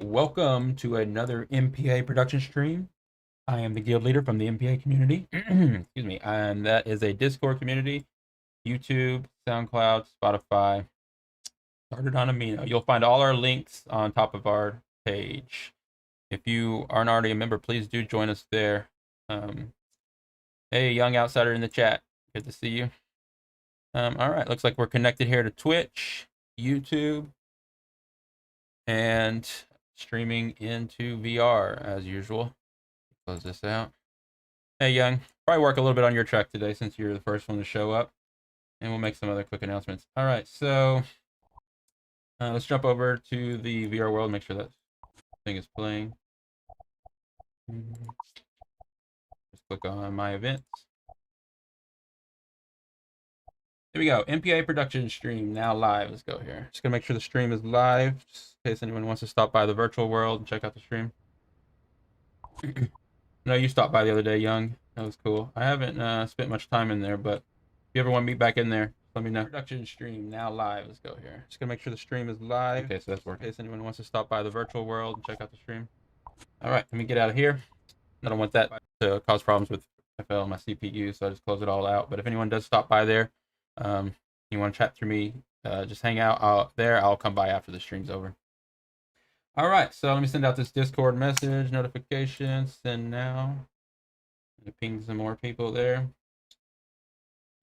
Welcome to another MPA production stream. I am the guild leader from the MPA community. Excuse me. And that is a Discord community, YouTube, SoundCloud, Spotify. Started on Amino. You'll find all our links on top of our page. If you aren't already a member, please do join us there. Hey, young outsider in the chat. Good to see you. All right. Looks like we're connected here to Twitch, YouTube, and streaming into VR as usual. Close this out. Hey, Young. Probably work a little bit on your track today since you're the first one to show up. And we'll make some other quick announcements. All right, so let's jump over to the VR world, make sure that thing is playing. Just click on my events. There we go. MPA Production stream now live. Let's go here. Just gonna make sure the stream is live, just in case anyone wants to stop by the virtual world and check out the stream. No, you stopped by the other day, Young. That was cool. I haven't spent much time in there, but if you ever want to meet back in there, let me know. Production stream now live. Let's go here. Just gonna make sure the stream is live. Okay, so that's working. In case anyone wants to stop by the virtual world and check out the stream. All right, let me get out of here. I don't want that to cause problems with FL and my CPU, so I just close it all out. But if anyone does stop by there, you want to chat through me, just hang out there. I'll come by after the stream's over. All right, so let me send out this Discord message notification. Send now. Ping some more people there.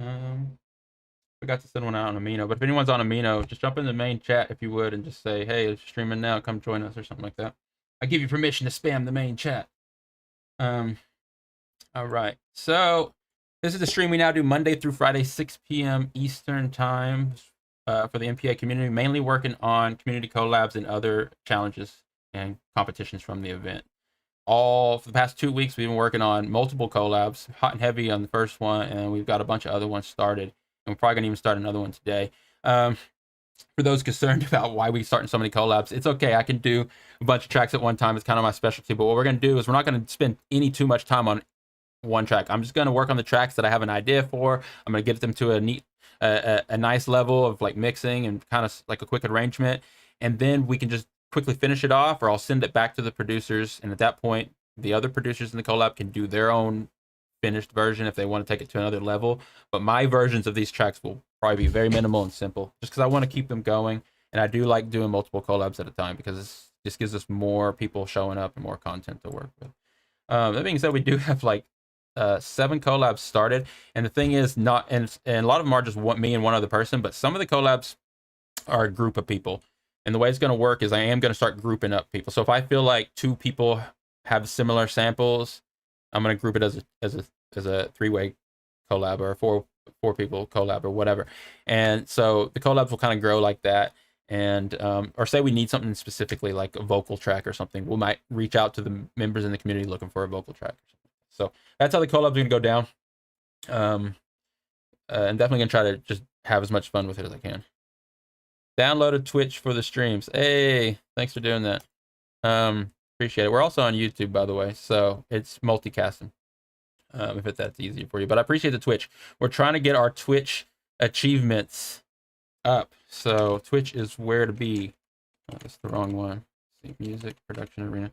Forgot to send one out on Amino, but if anyone's on Amino, just jump in the main chat if you would, and just say, "Hey, it's streaming now. Come join us," or something like that. I give you permission to spam the main chat. All right, so this is the stream we now do Monday through Friday, 6 p.m. Eastern time, for the MPA community, mainly working on community collabs and other challenges and competitions from the event. For the past 2 weeks, we've been working on multiple collabs, hot and heavy on the first one, and we've got a bunch of other ones started, and we're probably gonna even start another one today. For those concerned about why we starting so many collabs, it's okay. I can do a bunch of tracks at one time. It's kind of my specialty. But what we're gonna do is we're not gonna spend too much time on one track. I'm just gonna work on the tracks that I have an idea for. I'm gonna get them to a nice level of like mixing and kind of like a quick arrangement, and then we can just quickly finish it off, or I'll send it back to the producers, and at that point the other producers in the collab can do their own finished version if they want to take it to another level. But my versions of these tracks will probably be very minimal and simple, just because I want to keep them going, and I do like doing multiple collabs at a time because this just gives us more people showing up and more content to work with. That being said, we do have like 7 collabs started, and the thing is, and a lot of them are just me and one other person, but some of the collabs are a group of people. And the way it's going to work is I am going to start grouping up people. So if I feel like 2 people have similar samples, I'm going to group it as a 3-way collab, or a four people collab, or whatever. And so the collabs will kind of grow like that. And or say we need something specifically like a vocal track or something, we might reach out to the members in the community looking for a vocal track or something. So that's how the collabs are going to go down. And definitely going to try to just have as much fun with it as I can. Downloaded Twitch for the streams. Hey, thanks for doing that. Appreciate it. We're also on YouTube, by the way, so it's multicasting. If that's easier for you, but I appreciate the Twitch. We're trying to get our Twitch achievements up, so Twitch is where to be. Oh, that's the wrong one. Let's see, music production arena.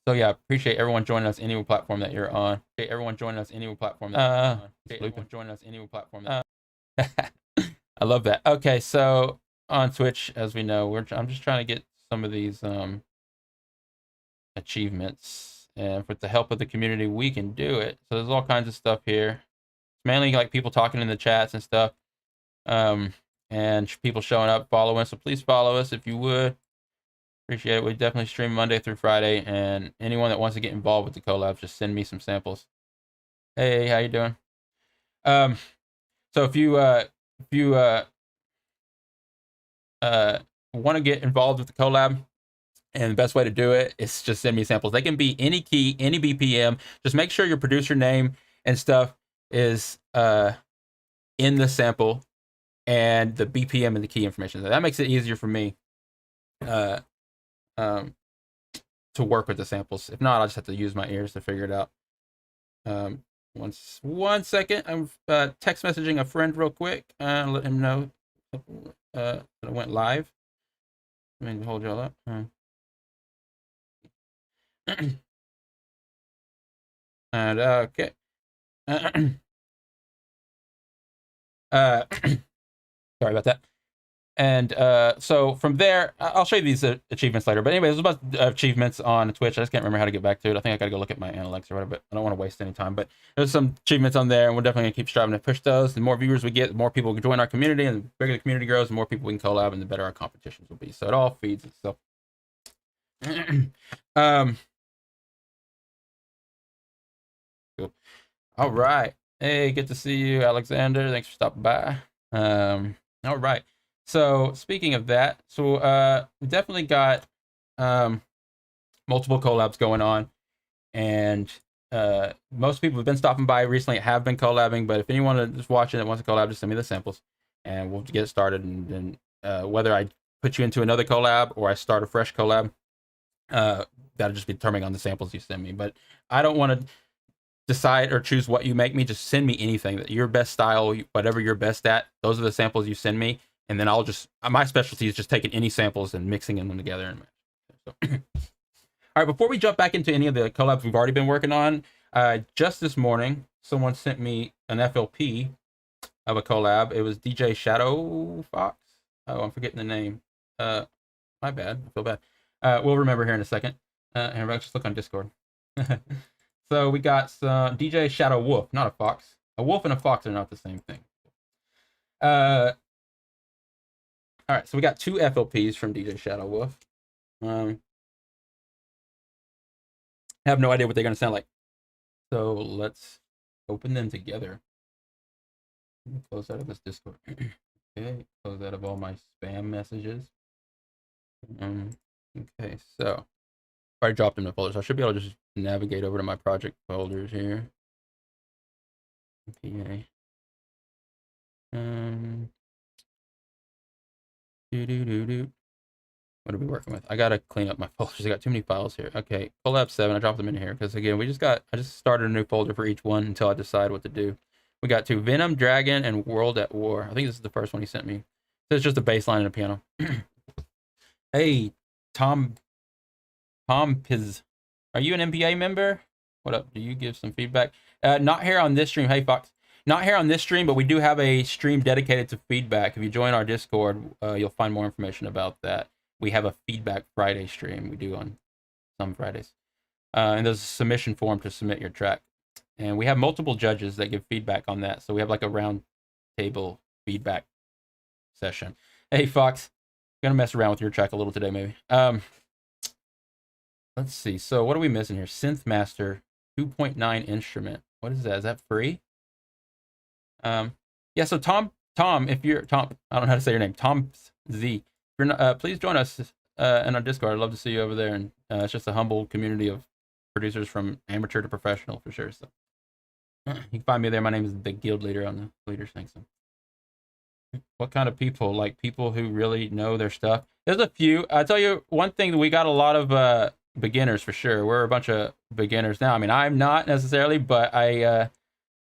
So yeah, appreciate everyone joining us any platform that you're on. Everyone joining us any platform that you're on. Joining us any platform that I love that. Okay, so on Twitch, as we know, I'm just trying to get some of these achievements, and with the help of the community, we can do it. So there's all kinds of stuff here. Mainly like people talking in the chats and stuff, and people showing up, following. So please follow us if you would. Appreciate it. We definitely stream Monday through Friday, and anyone that wants to get involved with the collab, just send me some samples. Hey, how you doing? So if you want to get involved with the collab, and the best way to do it is just send me samples. They can be any key, any BPM. Just make sure your producer name and stuff is in the sample, and the BPM and the key information. That makes it easier for me to work with the samples. If not, I'll just have to use my ears to figure it out. One second. I'm text messaging a friend real quick. Let him know that I went live. Let me hold y'all up. And okay. Sorry about that. And so from there, I'll show you these achievements later. But anyway, there's a bunch of achievements on Twitch. I just can't remember how to get back to it. I think I gotta go look at my analytics or whatever. But I don't want to waste any time. But there's some achievements on there, and we're definitely gonna keep striving to push those. The more viewers we get, the more people can join our community, and the bigger the community grows, the more people we can collab, and the better our competitions will be. So it all feeds itself. Cool. All right. Hey, good to see you, Alexander. Thanks for stopping by. All right. So speaking of that, so we definitely got multiple collabs going on, and most people have been stopping by recently, have been collabing. But if anyone is watching that wants to collab, just send me the samples, and we'll get it started. And then whether I put you into another collab or I start a fresh collab, that'll just be determining on the samples you send me. But I don't want to decide or choose what you make me. Just send me anything that your best style, whatever you're best at. Those are the samples you send me, and then I'll just, my specialty is just taking any samples and mixing them together. So all right, before we jump back into any of the collabs we've already been working on, just this morning someone sent me an FLP of a collab. It was DJ Shadow Fox. Oh, I'm forgetting the name. My bad, I feel bad. We'll remember here in a second. And let's just look on Discord. So we got some DJ Shadow Wolf, not a fox. A wolf and a fox are not the same thing. All right, so we got two FLPs from DJ Shadow Wolf. I have no idea what they're gonna sound like. So let's open them together. Let me close out of this Discord. Okay, close out of all my spam messages. Okay, so I dropped them in the folder, so I should be able to just navigate over to my project folders here. MPA. What are we working with? I gotta clean up my folders. I got too many files here. Okay, collab 7. I dropped them in here because again, I just started a new folder for each one until I decide what to do. We got two: Venom, Dragon, and World at War. I think this is the first one he sent me. So it's just a bass line and a piano. Hey, Tom Piz, are you an MPA member? What up? Do you give some feedback? Not here on this stream. Hey, Fox. Not here on this stream, but we do have a stream dedicated to feedback. If you join our Discord, you'll find more information about that. We have a Feedback Friday stream we do on some Fridays. And there's a submission form to submit your track. And we have multiple judges that give feedback on that. So we have like a round table feedback session. Hey, Fox. Gonna mess around with your track a little today, maybe. Let's see. So what are we missing here? Synthmaster 2.9 instrument. What is that? Is that free? Yeah. So Tom, if you're Tom, I don't know how to say your name. Tom Z. If you're not, please join us in our Discord. I'd love to see you over there. And it's just a humble community of producers from amateur to professional for sure. So you can find me there. My name is the guild leader on the leaders thing. So what kind of people? Like people who really know their stuff. There's a few. I tell you one thing. We got a lot of beginners for sure. We're a bunch of beginners now. I mean, I'm not necessarily, but I,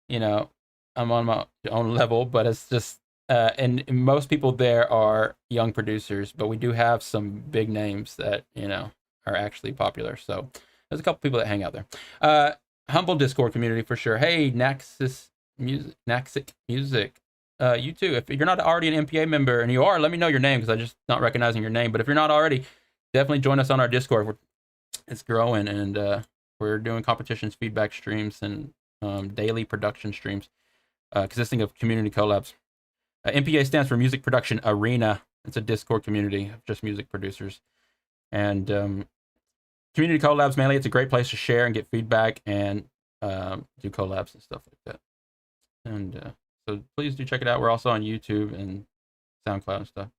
I'm on my own level. But it's just, and most people there are young producers. But we do have some big names that are actually popular. So there's a couple people that hang out there. Humble Discord community for sure. Hey, Naxic Music. You too. If you're not already an MPA member, and you are, let me know your name because I'm just not recognizing your name. But if you're not already, definitely join us on our Discord. It's growing, and we're doing competitions, feedback streams, and daily production streams consisting of community collabs. MPA stands for Music Production Arena. It's a Discord community of just music producers. And community collabs, mainly, it's a great place to share and get feedback and do collabs and stuff like that. And so please do check it out. We're also on YouTube and SoundCloud and stuff.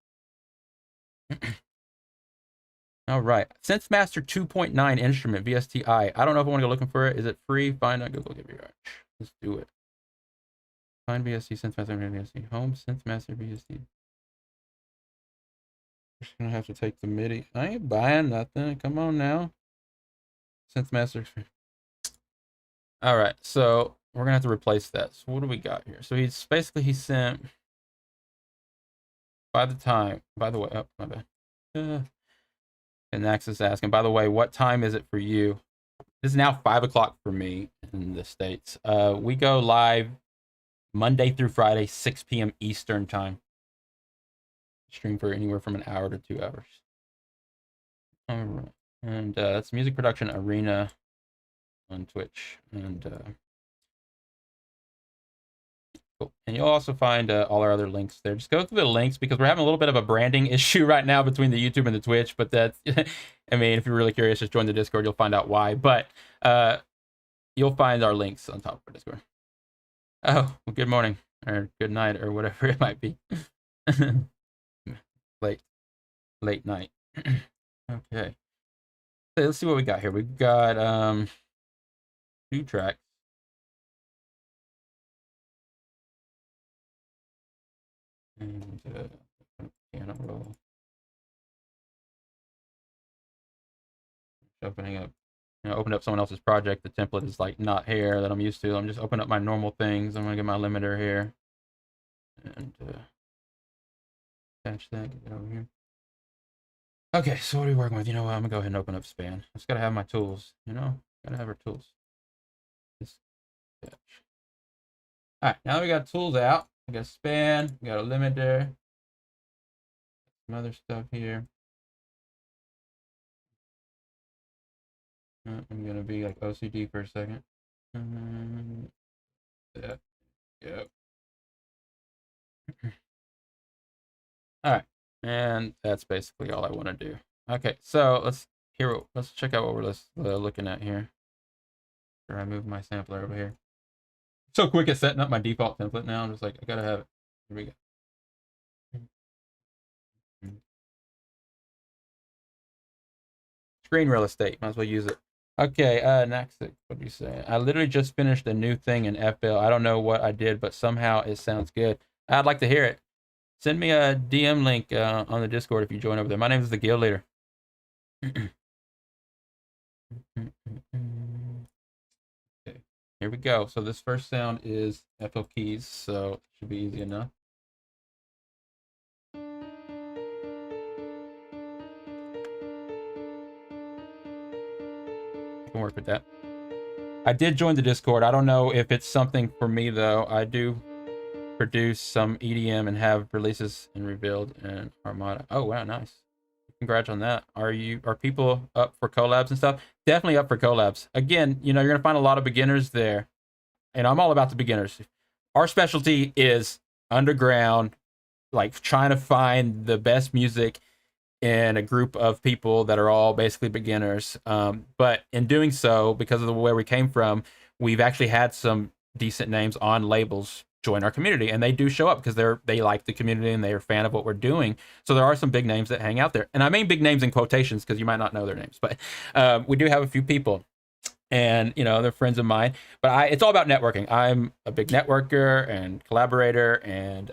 All right. Synthmaster 2.9 instrument, VSTI. I don't know if I want to go looking for it. Is it free? Find out Google. Give me a rush. Let's do it. Find VST, Synthmaster, VST. Home, Synthmaster, VST. Just going to have to take the MIDI. I ain't buying nothing. Come on now. Synthmaster. All right. So we're going to have to replace that. So what do we got here? So he sent, by the way, oh, my bad. And Nax is asking, by the way, what time is it for you? This is now 5 o'clock for me in the States. We go live Monday through Friday, 6 p.m. Eastern time. Stream for anywhere from an hour to 2 hours. All right. And that's Music Production Arena on Twitch. And cool. And you'll also find all our other links there. Just go through the links because we're having a little bit of a branding issue right now between the YouTube and the Twitch. But that's, I mean, if you're really curious, just join the Discord. You'll find out why. But you'll find our links on top of our Discord. Oh, well, good morning or good night or whatever it might be. late night. Okay. So let's see what we got here. We've got 2 tracks. And piano roll. Opening up, open up someone else's project. The template is like not here that I'm used to. I'm just opening up my normal things. I'm gonna get my limiter here and attach that. Get it over here. Okay, so what are we working with? You know what? I'm gonna go ahead and open up Span. I just gotta have my tools. Gotta have our tools. All right, now that we got tools out, we got Span, we got a limiter, some other stuff here. I'm gonna be like OCD for a second. Yeah. Yep. All right, and that's basically all I want to do. Okay, so let's check out what we're looking at here. Sure, I move my sampler over here. So quick at setting up my default template now. I'm just like, I gotta have it. Here we go. Screen real estate, might as well use it. Okay, next, what do you say? I literally just finished a new thing in FL. I don't know what I did, but somehow it sounds good. I'd like to hear it. Send me a DM link on the Discord if you join over there. My name is the Guild Leader. Okay, here we go. So this first sound is FL keys, so it should be easy enough. I can work with that. I did join the Discord. I don't know if it's something for me though. I do produce some EDM and have releases in Rebuild and Armada. Oh wow, nice. Congrats on that. Are people up for collabs and stuff? Definitely up for collabs. Again, you're gonna find a lot of beginners there. And I'm all about the beginners. Our specialty is underground, like trying to find the best music in a group of people that are all basically beginners. But in doing so, because of the way we came from, we've actually had some decent names on labels join our community, and they do show up because they like the community and they're a fan of what we're doing. So there are some big names that hang out there, and I mean big names in quotations because you might not know their names, but we do have a few people, and they're friends of mine. But it's all about networking. I'm a big networker and collaborator and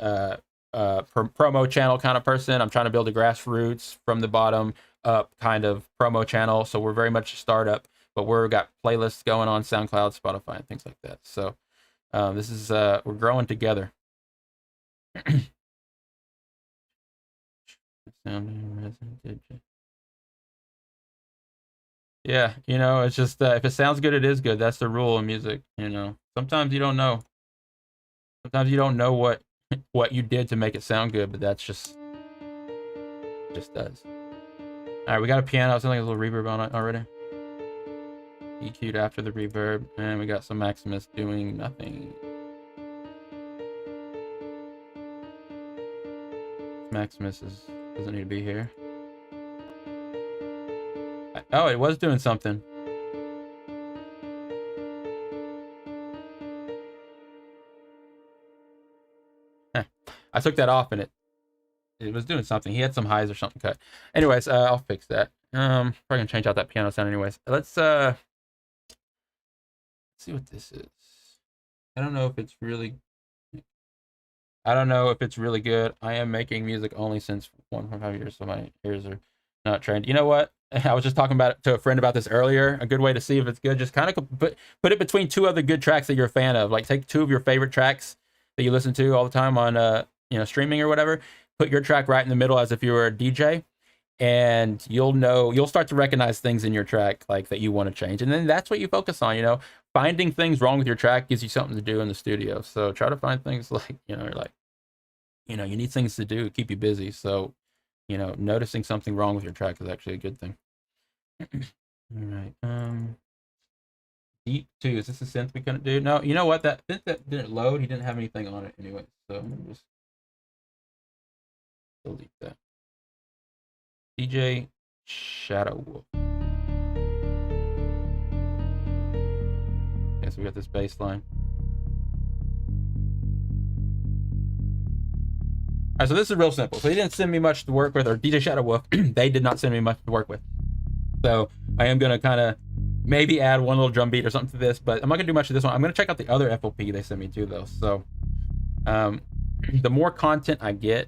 promo channel kind of person. I'm trying to build a grassroots from the bottom up kind of promo channel. So we're very much a startup, but we've got playlists going on SoundCloud, Spotify, and things like that. So this is we're growing together. Yeah, it's just if it sounds good, it is good. That's the rule in music. Sometimes you don't know. Sometimes you don't know what you did to make it sound good, but that's just does. All right, we got a piano. It sounds like a little reverb on it already. EQ'd after the reverb, and we got some Maximus doing nothing. Maximus doesn't need to be here. Oh, it was doing something. I took that off and it was doing something. He had some highs or something cut. Anyways, I'll fix that. Probably gonna change out that piano sound anyways. Let's see what this is. I don't know if it's really good. I am making music only since 1.5 years, so my ears are not trained. You know what? I was just talking about it to a friend about this earlier. A good way to see if it's good, just kind of put it between 2 other good tracks that you're a fan of. Like take 2 of your favorite tracks that you listen to all the time on streaming or whatever. Put your track right in the middle as if you were a DJ, and you'll start to recognize things in your track like that you want to change, and then that's what you focus on. Finding things wrong with your track gives you something to do in the studio. So try to find things like you need things to do, keep you busy. So noticing something wrong with your track is actually a good thing. All right. Deep 2, is this a synth we couldn't do? No, you know what, that synth that didn't load, he didn't have anything on it anyway, so I'm gonna just delete that. DJ Shadow Wolf. Okay, so we got this bass line. All right, so this is real simple. So he didn't send me much to work with, or DJ Shadow Wolf, they did not send me much to work with. So I am gonna kind of maybe add one little drum beat or something to this, but I'm not gonna do much of this one. I'm gonna check out the other FOP they sent me too, though. So the more content I get,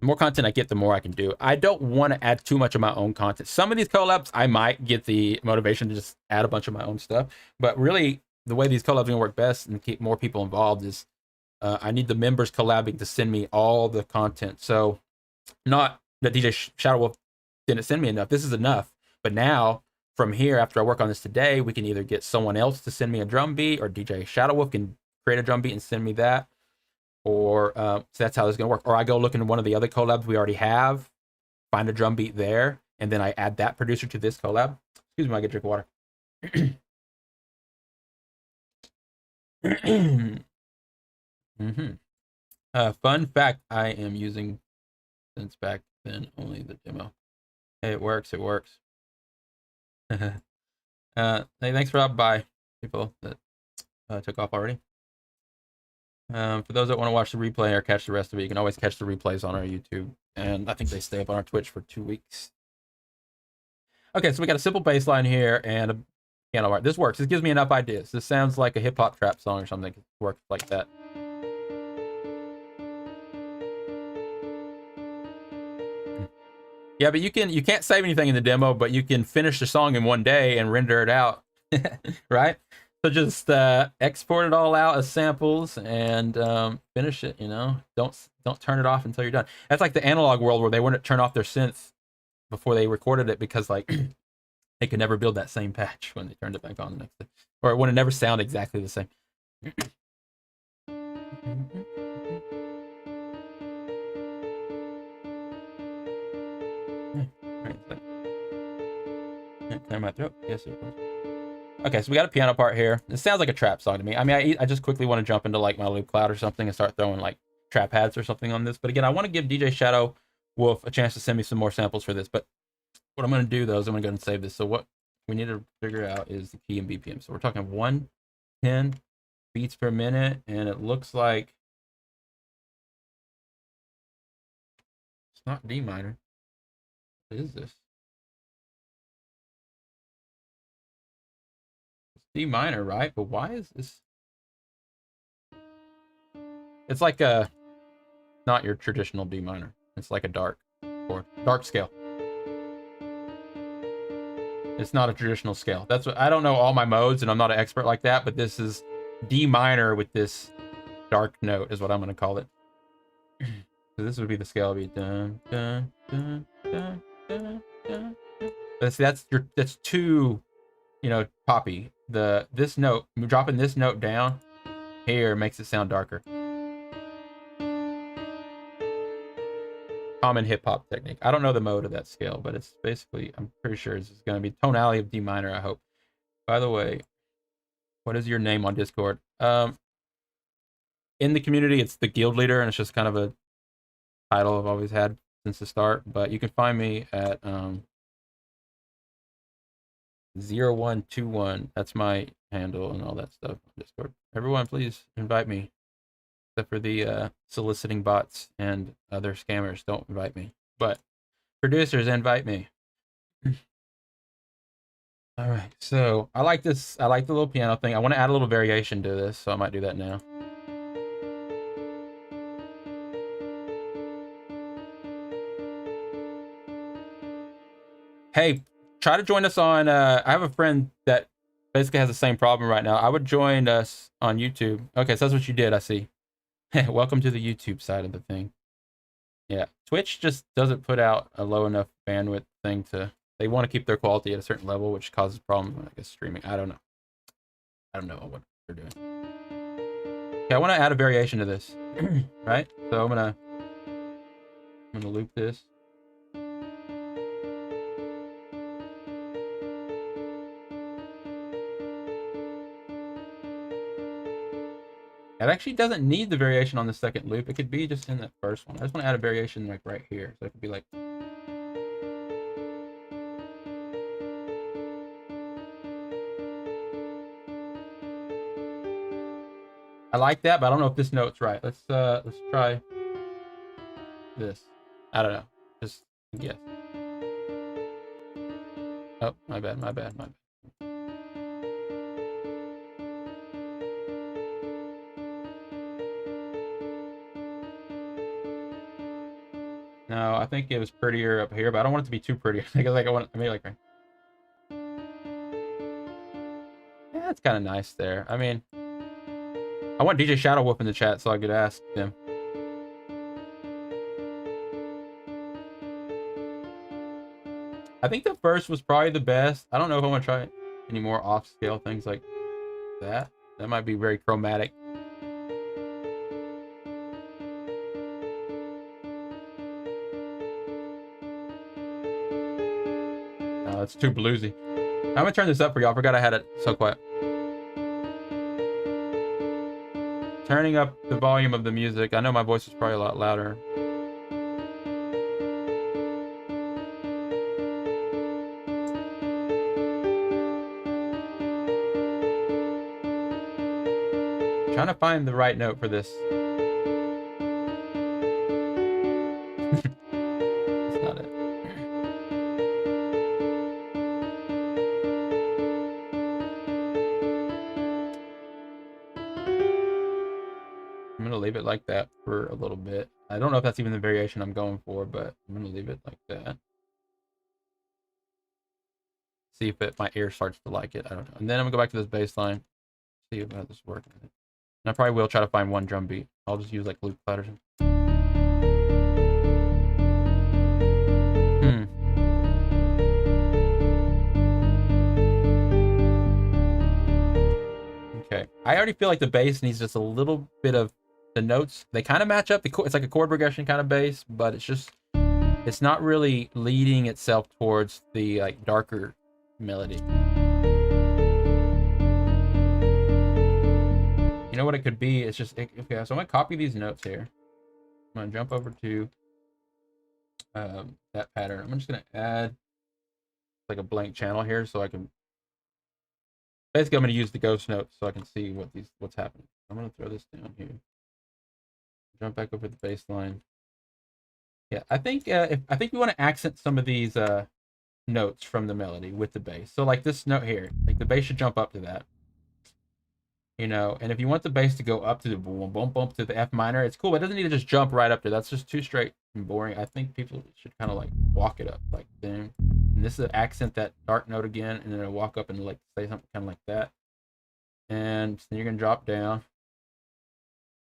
the more I can do. I don't want to add too much of my own content. Some of these collabs, I might get the motivation to just add a bunch of my own stuff. But really, the way these collabs are going to work best and keep more people involved is I need the members collabing to send me all the content. So not that DJ Shadow Wolf didn't send me enough. This is enough. But now, from here, after I work on this today, we can either get someone else to send me a drum beat, or DJ Shadow Wolf can create a drum beat and send me that. Or so that's how this is going to work. Or I go look into one of the other collabs we already have, find a drum beat there, and then I add that producer to this collab. Excuse me, I get a drink of water. Fun fact, I am using since back then only the demo. Hey, it works. Hey, thanks for stopping by, people that took off already. For those that want to watch the replay or catch the rest of it, you can always catch the replays on our YouTube, and I think they stay up on our Twitch for 2 weeks. Okay, so we got a simple bass line here and a piano part. This works. This gives me enough ideas. This sounds like a hip-hop trap song or something. It works like that. Yeah, but you can't save anything in the demo, but you can finish the song in one day and render it out, right? So just export it all out as samples and finish it. Don't turn it off until you're done. That's like the analog world where they wouldn't turn off their synth before they recorded it because like they could never build that same patch when they turned it back on the next day, or it would never sound exactly the same. Clear my throat. Yes, of course. Okay, so we got a piano part here. It sounds like a trap song to me. I mean, I just quickly want to jump into like my loop cloud or something and start throwing like trap hats or something on this. But again, I want to give DJ Shadow Wolf a chance to send me some more samples for this. But what I'm going to do though is I'm going to go ahead and save this. So what we need to figure out is the key and BPM. So we're talking 110 beats per minute, and it looks like it's not D minor. What is this? D minor, right? But why is this? It's like a not your traditional D minor. It's like a dark chord, dark scale. It's not a traditional scale. That's what I don't know all my modes, and I'm not an expert like that. But this is D minor with this dark note, is what I'm going to call it. So this would be the scale. It'd be dun dun dun dun dun dun. That's too, poppy. This note, dropping this note down here makes it sound darker. Common hip hop technique. I don't know the mode of that scale, but it's basically, I'm pretty sure it's going to be tonality of D minor, I hope. By the way, what is your name on Discord? In the community, it's the guild leader, and it's just kind of a title I've always had since the start. But you can find me at 0121. That's my handle and all that stuff on Discord. Everyone, please invite me. Except for the soliciting bots and other scammers, don't invite me. But producers, invite me. All right, so I like this. I like the little piano thing. I want to add a little variation to this, so I might do that now. Hey, try to join us on. I have a friend that basically has the same problem right now. I would join us on YouTube. Okay, so that's what you did. I see. Welcome to the YouTube side of the thing. Yeah, Twitch just doesn't put out a low enough bandwidth thing to. They want to keep their quality at a certain level, which causes problems when I guess streaming. I don't know. I don't know what they're doing. Okay, I want to add a variation to this, right? So I'm gonna loop this. It actually doesn't need the variation on the second loop. It could be just in the first one. I just want to add a variation like right here. So it could be like. I like that, but I don't know if this note's right. Let's try this. I don't know. Just guess. Oh, my bad. No, I think it was prettier up here, but I don't want it to be too pretty. I want it to be like right. Yeah, it's kind of nice there. I mean, I want DJ Shadow Wolf in the chat so I could ask them. I think the first was probably the best. I don't know if I want to try any more off-scale things like that. That might be very chromatic. No, it's too bluesy. I'm gonna turn this up for y'all. I forgot I had it so quiet. Turning up the volume of the music. I know my voice is probably a lot louder. Trying to find the right note for this. That's not it. I'm gonna leave it like that for a little bit. I don't know if that's even the variation I'm going for, but I'm gonna leave it like that. See if my ear starts to like it. I don't know. And then I'm gonna go back to this bass line. See if how this works. And I probably will try to find one drum beat. I'll just use like loop platters. Okay. I already feel like the bass needs just a little bit of the notes. They kind of match up. It's like a chord progression kind of bass, but it's not really leading itself towards the like darker melody. You know what it could be? It's just, okay, so I'm gonna copy these notes here. I'm gonna jump over to that pattern. I'm just gonna add like a blank channel here so I can, basically I'm gonna use the ghost notes so I can see what's happening. I'm gonna throw this down here. Jump back over the bass line. Yeah, I think we want to accent some of these notes from the melody with the bass. So like this note here, like the bass should jump up to that. You know, and if you want the bass to go up to the boom, boom, boom to the F minor, it's cool. But it doesn't need to just jump right up there. That's just too straight and boring. I think people should kind of like walk it up like then. And this is an accent that dark note again, and then it'll walk up and like say something kind of like that. And then you're gonna drop down.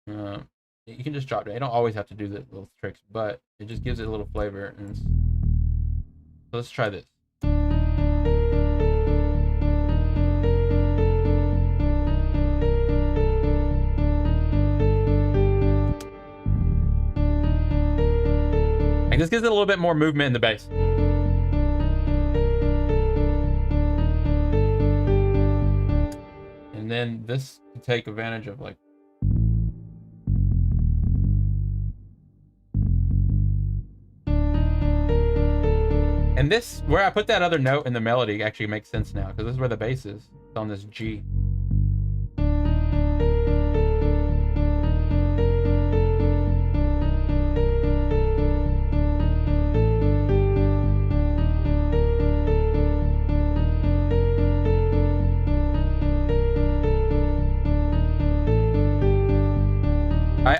You can just drop down. You don't always have to do the little tricks, but it just gives it a little flavor. And so let's try this. This gives it a little bit more movement in the bass. And then this can take advantage of like. And this, where I put that other note in the melody actually makes sense now, because this is where the bass is. It's on this G.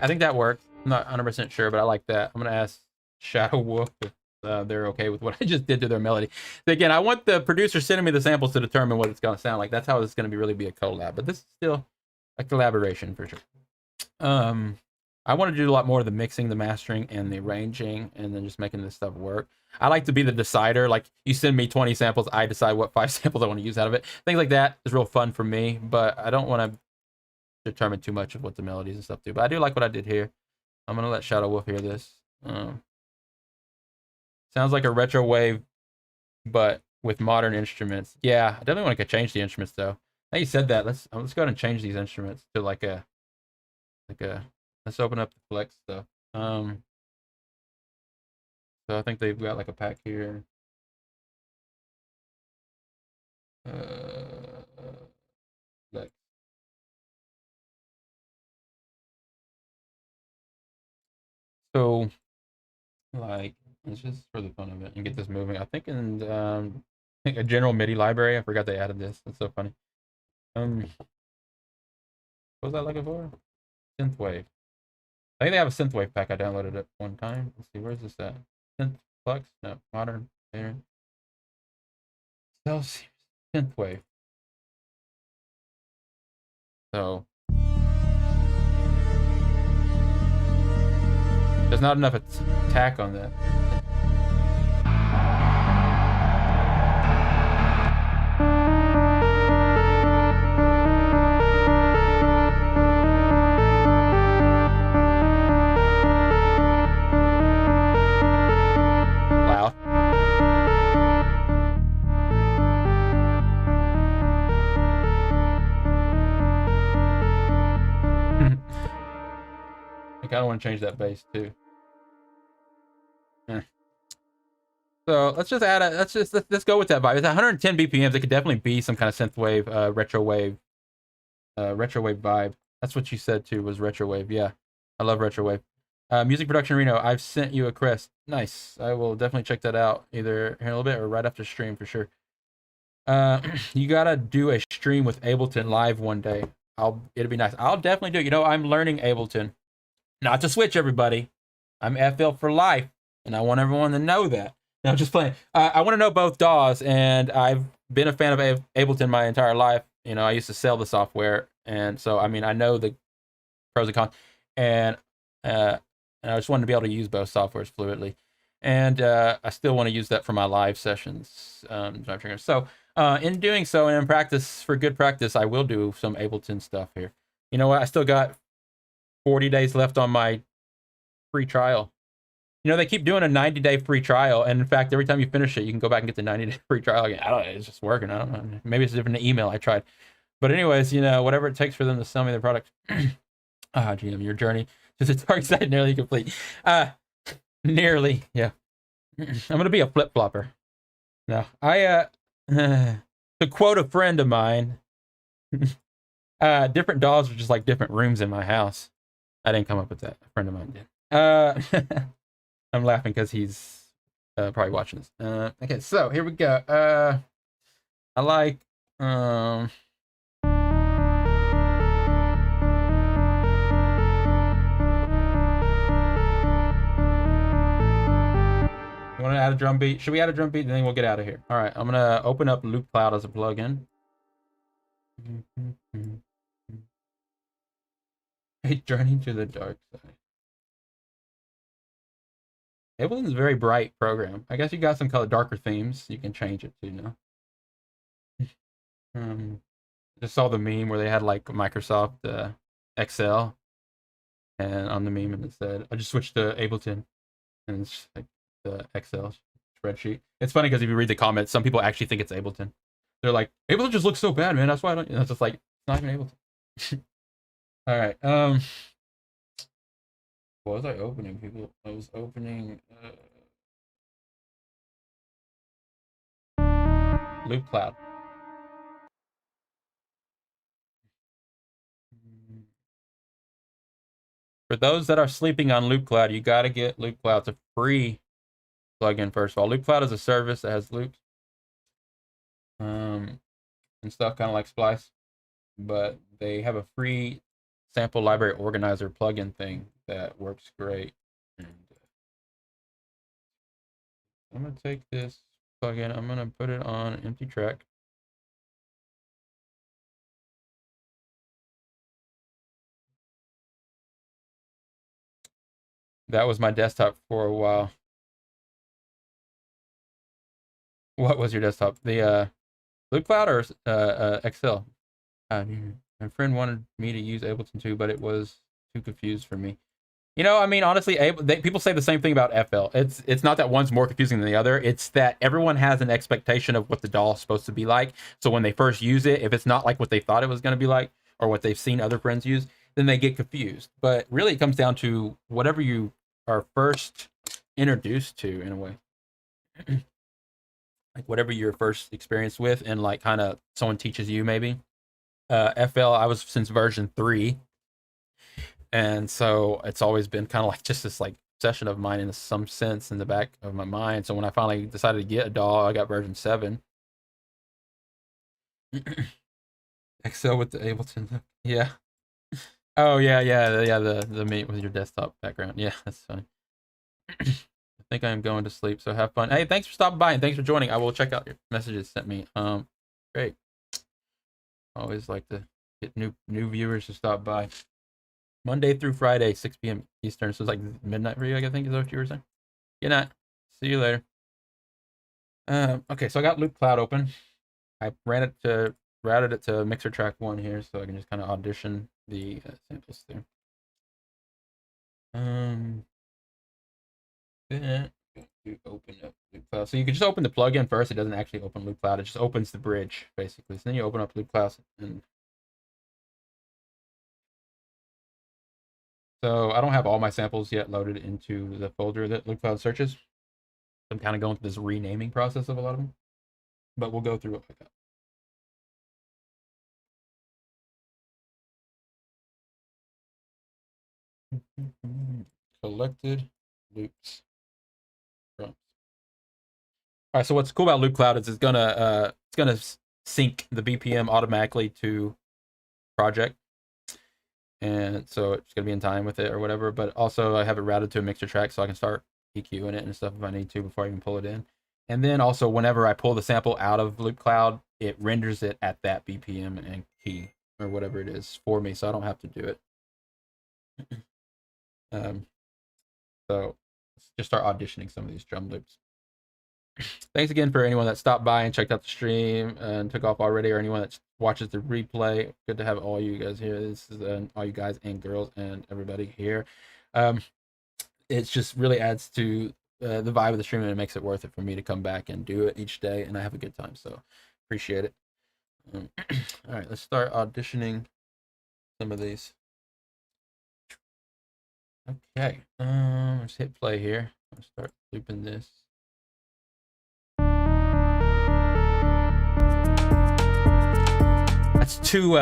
I think that works. I'm not 100% sure, but I like that. I'm going to ask Shadow Wolf if they're okay with what I just did to their melody. So again, I want the producer sending me the samples to determine what it's going to sound like. That's how it's going to really be a collab. But this is still a collaboration for sure. I I want to do a lot more of the mixing, the mastering, and the arranging, and then just making this stuff work. I like to be the decider. Like, you send me 20 samples, I decide what 5 samples I want to use out of it. Things like that is real fun for me, but I don't want to determine too much of what the melodies and stuff do. But I do like what I did here. I'm going to let Shadow Wolf hear this. Sounds like a retro wave, but with modern instruments. Yeah, I definitely want to change the instruments, though. Now you said that, let's go ahead and change these instruments to like a let's open up the flex stuff. So I think they've got like a pack here. Flex. So like, it's just for the fun of it and get this moving. I think in I think a general MIDI library. I forgot they added this. That's so funny. What was I looking for? Synthwave. I think they have a synthwave pack. I downloaded it one time. Let's see, where's this at? Synth Flux? No, modern. There. Celsius synthwave. So there's not enough attack on that. Loud. I kind of want to change that bass too. So let's just add a, let's go with that vibe. It's 110 BPMs. It could definitely be some kind of synthwave, retro wave vibe. That's what you said too, was retro wave. Yeah, I love retro wave. Music Production Reno, I've sent you a crest. Nice. I will definitely check that out either here in a little bit or right after stream for sure. You gotta do a stream with Ableton live one day. It'll be nice. I'll definitely do it. You know, I'm learning Ableton. Not to switch, everybody. I'm FL for life, and I want everyone to know that. No, just playing. I want to know both DAWs, and I've been a fan of Ableton my entire life. You know, I used to sell the software, and so I mean, I know the pros and cons, and I just wanted to be able to use both softwares fluidly, and I still want to use that for my live sessions. So in doing so, and in practice, for good practice, I will do some Ableton stuff here. You know what? I still got 40 days left on my free trial. You know, they keep doing a 90-day free trial, and in fact, every time you finish it, you can go back and get the 90-day free trial again. I don't know, it's just working. I don't know. Maybe it's a different email I tried. But anyways, you know, whatever it takes for them to sell me their product. GM, your journey to the dark side nearly complete. Nearly, yeah. I'm gonna be a flip-flopper. No, to quote a friend of mine, different dolls are just like different rooms in my house. I didn't come up with that. A friend of mine did. I'm laughing because he's probably watching this. Okay, so here we go. I like. You want to add a drum beat? Should we add a drum beat and then we'll get out of here? All right, I'm gonna open up Loop Cloud as a plugin. A journey to the dark side. Ableton's a very bright program. I guess you got some color darker themes. You can change it to now. Just saw the meme where they had like Microsoft Excel, and on the meme and it said, "I just switched to Ableton," and it's like the Excel spreadsheet. It's funny because if you read the comments, some people actually think it's Ableton. They're like, "Ableton just looks so bad, man. That's why I don't." It's just like, it's not even Ableton. All right. What was I opening, people? I was opening Loop Cloud. For those that are sleeping on Loop Cloud, you got to get Loop Cloud. It's a free plugin, first of all. Loop Cloud is a service that has loops and stuff, kind of like Splice, but they have a free sample library organizer plugin thing that works great. And I'm going to take this plugin, I'm going to put it on an empty track. That was my desktop for a while. What was your desktop? The Blue Cloud or Excel? My friend wanted me to use Ableton too, but it was too confused for me. I mean, honestly, people say the same thing about FL. It's not that one's more confusing than the other. It's that everyone has an expectation of what the DAW is supposed to be like. So when they first use it, if it's not like what they thought it was going to be like, or what they've seen other friends use, then they get confused. But really, it comes down to whatever you are first introduced to, in a way, like whatever you're first experienced with, and like kind of someone teaches you maybe. FL, I was since version 3, and so it's always been kind of like just this like obsession of mine in some sense in the back of my mind. So when I finally decided to get a DAW, I got version 7. Excel with the Ableton. Yeah. Oh yeah, yeah. The meet with your desktop background. Yeah, that's funny. I think I am going to sleep. So have fun. Hey, thanks for stopping by and thanks for joining. I will check out your messages sent me. Great. Always like to get new viewers to stop by. Monday through Friday, 6 p.m. Eastern. So it's like midnight for you, I think, is that what you were saying? Good night. See you later. Okay, so I got Loop Cloud open. I routed it to mixer track 1 here, so I can just kind of audition the samples there. Then you open up Loop Cloud. So you can just open the plugin first. It doesn't actually open Loop Cloud. It just opens the bridge, basically. So then you open up Loop Cloud and so I don't have all my samples yet loaded into the folder that Loop Cloud searches. I'm kind of going through this renaming process of a lot of them, but we'll go through it like that. Collected loops. All right. So what's cool about Loop Cloud is it's gonna sync the BPM automatically to project, and so it's gonna be in time with it or whatever. But also I have it routed to a mixer track, so I can start EQing it and stuff if I need to before I even pull it in. And then also whenever I pull the sample out of Loop Cloud, it renders it at that BPM and key or whatever it is for me, so I don't have to do it. So let's just start auditioning some of these drum loops. Thanks again for anyone that stopped by and checked out the stream and took off already, or anyone that watches the replay. Good to have all you guys here. This is all you guys and girls and everybody here. It just really adds to the vibe of the stream, and it makes it worth it for me to come back and do it each day, and I have a good time, so appreciate it. All right, let's start auditioning some of these. Okay, let's hit play here. I'll start looping this. That's too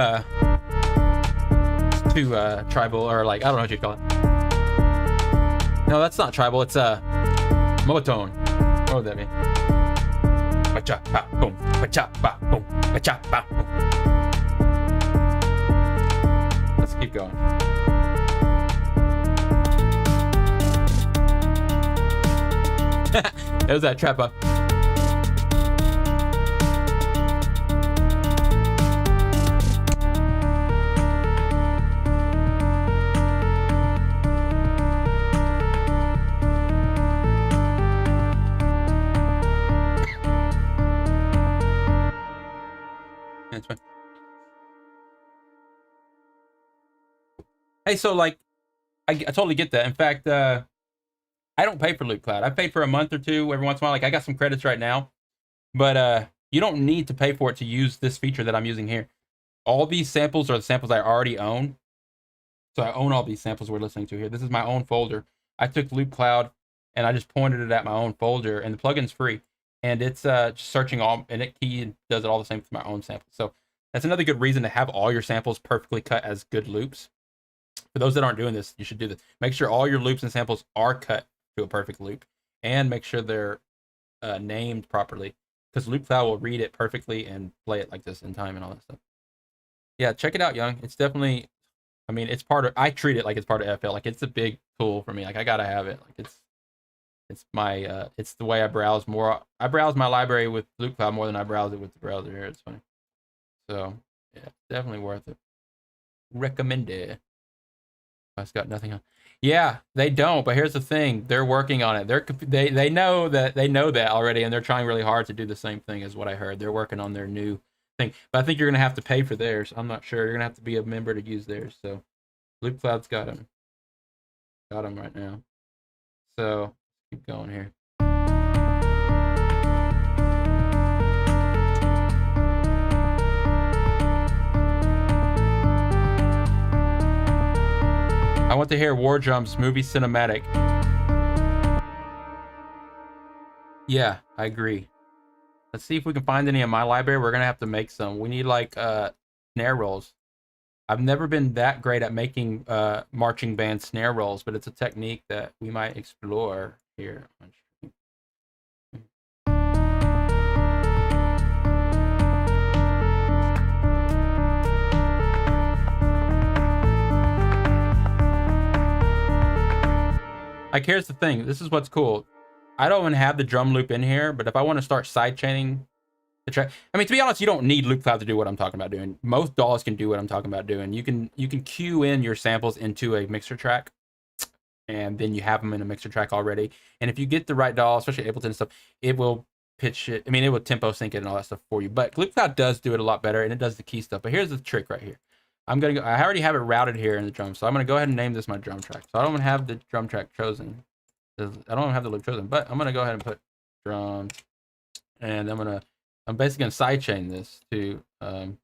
tribal, or like, I don't know what you call it. No, that's not tribal, it's monotone. What would that mean? Ba-cha-ba-boom, ba-cha-ba-boom, ba-cha-ba-boom. Let's keep going. There's that trap up. That's fine. Hey, so like, I totally get that. In fact, I don't pay for Loop Cloud. I paid for a month or two every once in a while. Like, I got some credits right now, but you don't need to pay for it to use this feature that I'm using here. All these samples are the samples I already own. So I own all these samples we're listening to here. This is my own folder. I took Loop Cloud and I just pointed it at my own folder, and the plugin's free. And it's just searching all, and it does it all the same with my own samples. So that's another good reason to have all your samples perfectly cut as good loops. For those that aren't doing this, you should do this. Make sure all your loops and samples are cut to a perfect loop, and make sure they're named properly, because Loop Cloud will read it perfectly and play it like this in time and all that stuff. Yeah, check it out, Young. It's definitely, I mean, it's part of, I treat it like it's part of FL. Like, it's a big tool for me. Like, I gotta have it. Like, it's my it's the way I browse more. I browse my library with Loop Cloud more than I browse it with the browser here. It's funny. So yeah, definitely worth it. Recommended. I've got nothing on. Yeah, they don't. But here's the thing: they're working on it. They know that already, and they're trying really hard to do the same thing as what I heard. They're working on their new thing, but I think you're gonna have to pay for theirs. I'm not sure. You're gonna have to be a member to use theirs. So, Loop Cloud's got them right now. So keep going here. I want to hear War Drums movie cinematic. Yeah, I agree. Let's see if we can find any in my library. We're gonna have to make some. We need like snare rolls. I've never been that great at making marching band snare rolls, but it's a technique that we might explore here. Like, here's the thing. This is what's cool. I don't even have the drum loop in here, but if I want to start sidechaining the track, I mean, to be honest, you don't need Loop Cloud to do what I'm talking about doing. Most DAWs can do what I'm talking about doing. You can cue in your samples into a mixer track, and then you have them in a mixer track already. And if you get the right DAW, especially Ableton and stuff, it will pitch it. I mean, it will tempo sync it and all that stuff for you. But Loop Cloud does do it a lot better, and it does the key stuff. But here's the trick right here. I already have it routed here in the drum, so I'm gonna go ahead and name this my drum track. So I don't have the drum track chosen. I don't have the loop chosen, but I'm gonna go ahead and put drums, and I'm basically gonna sidechain this to the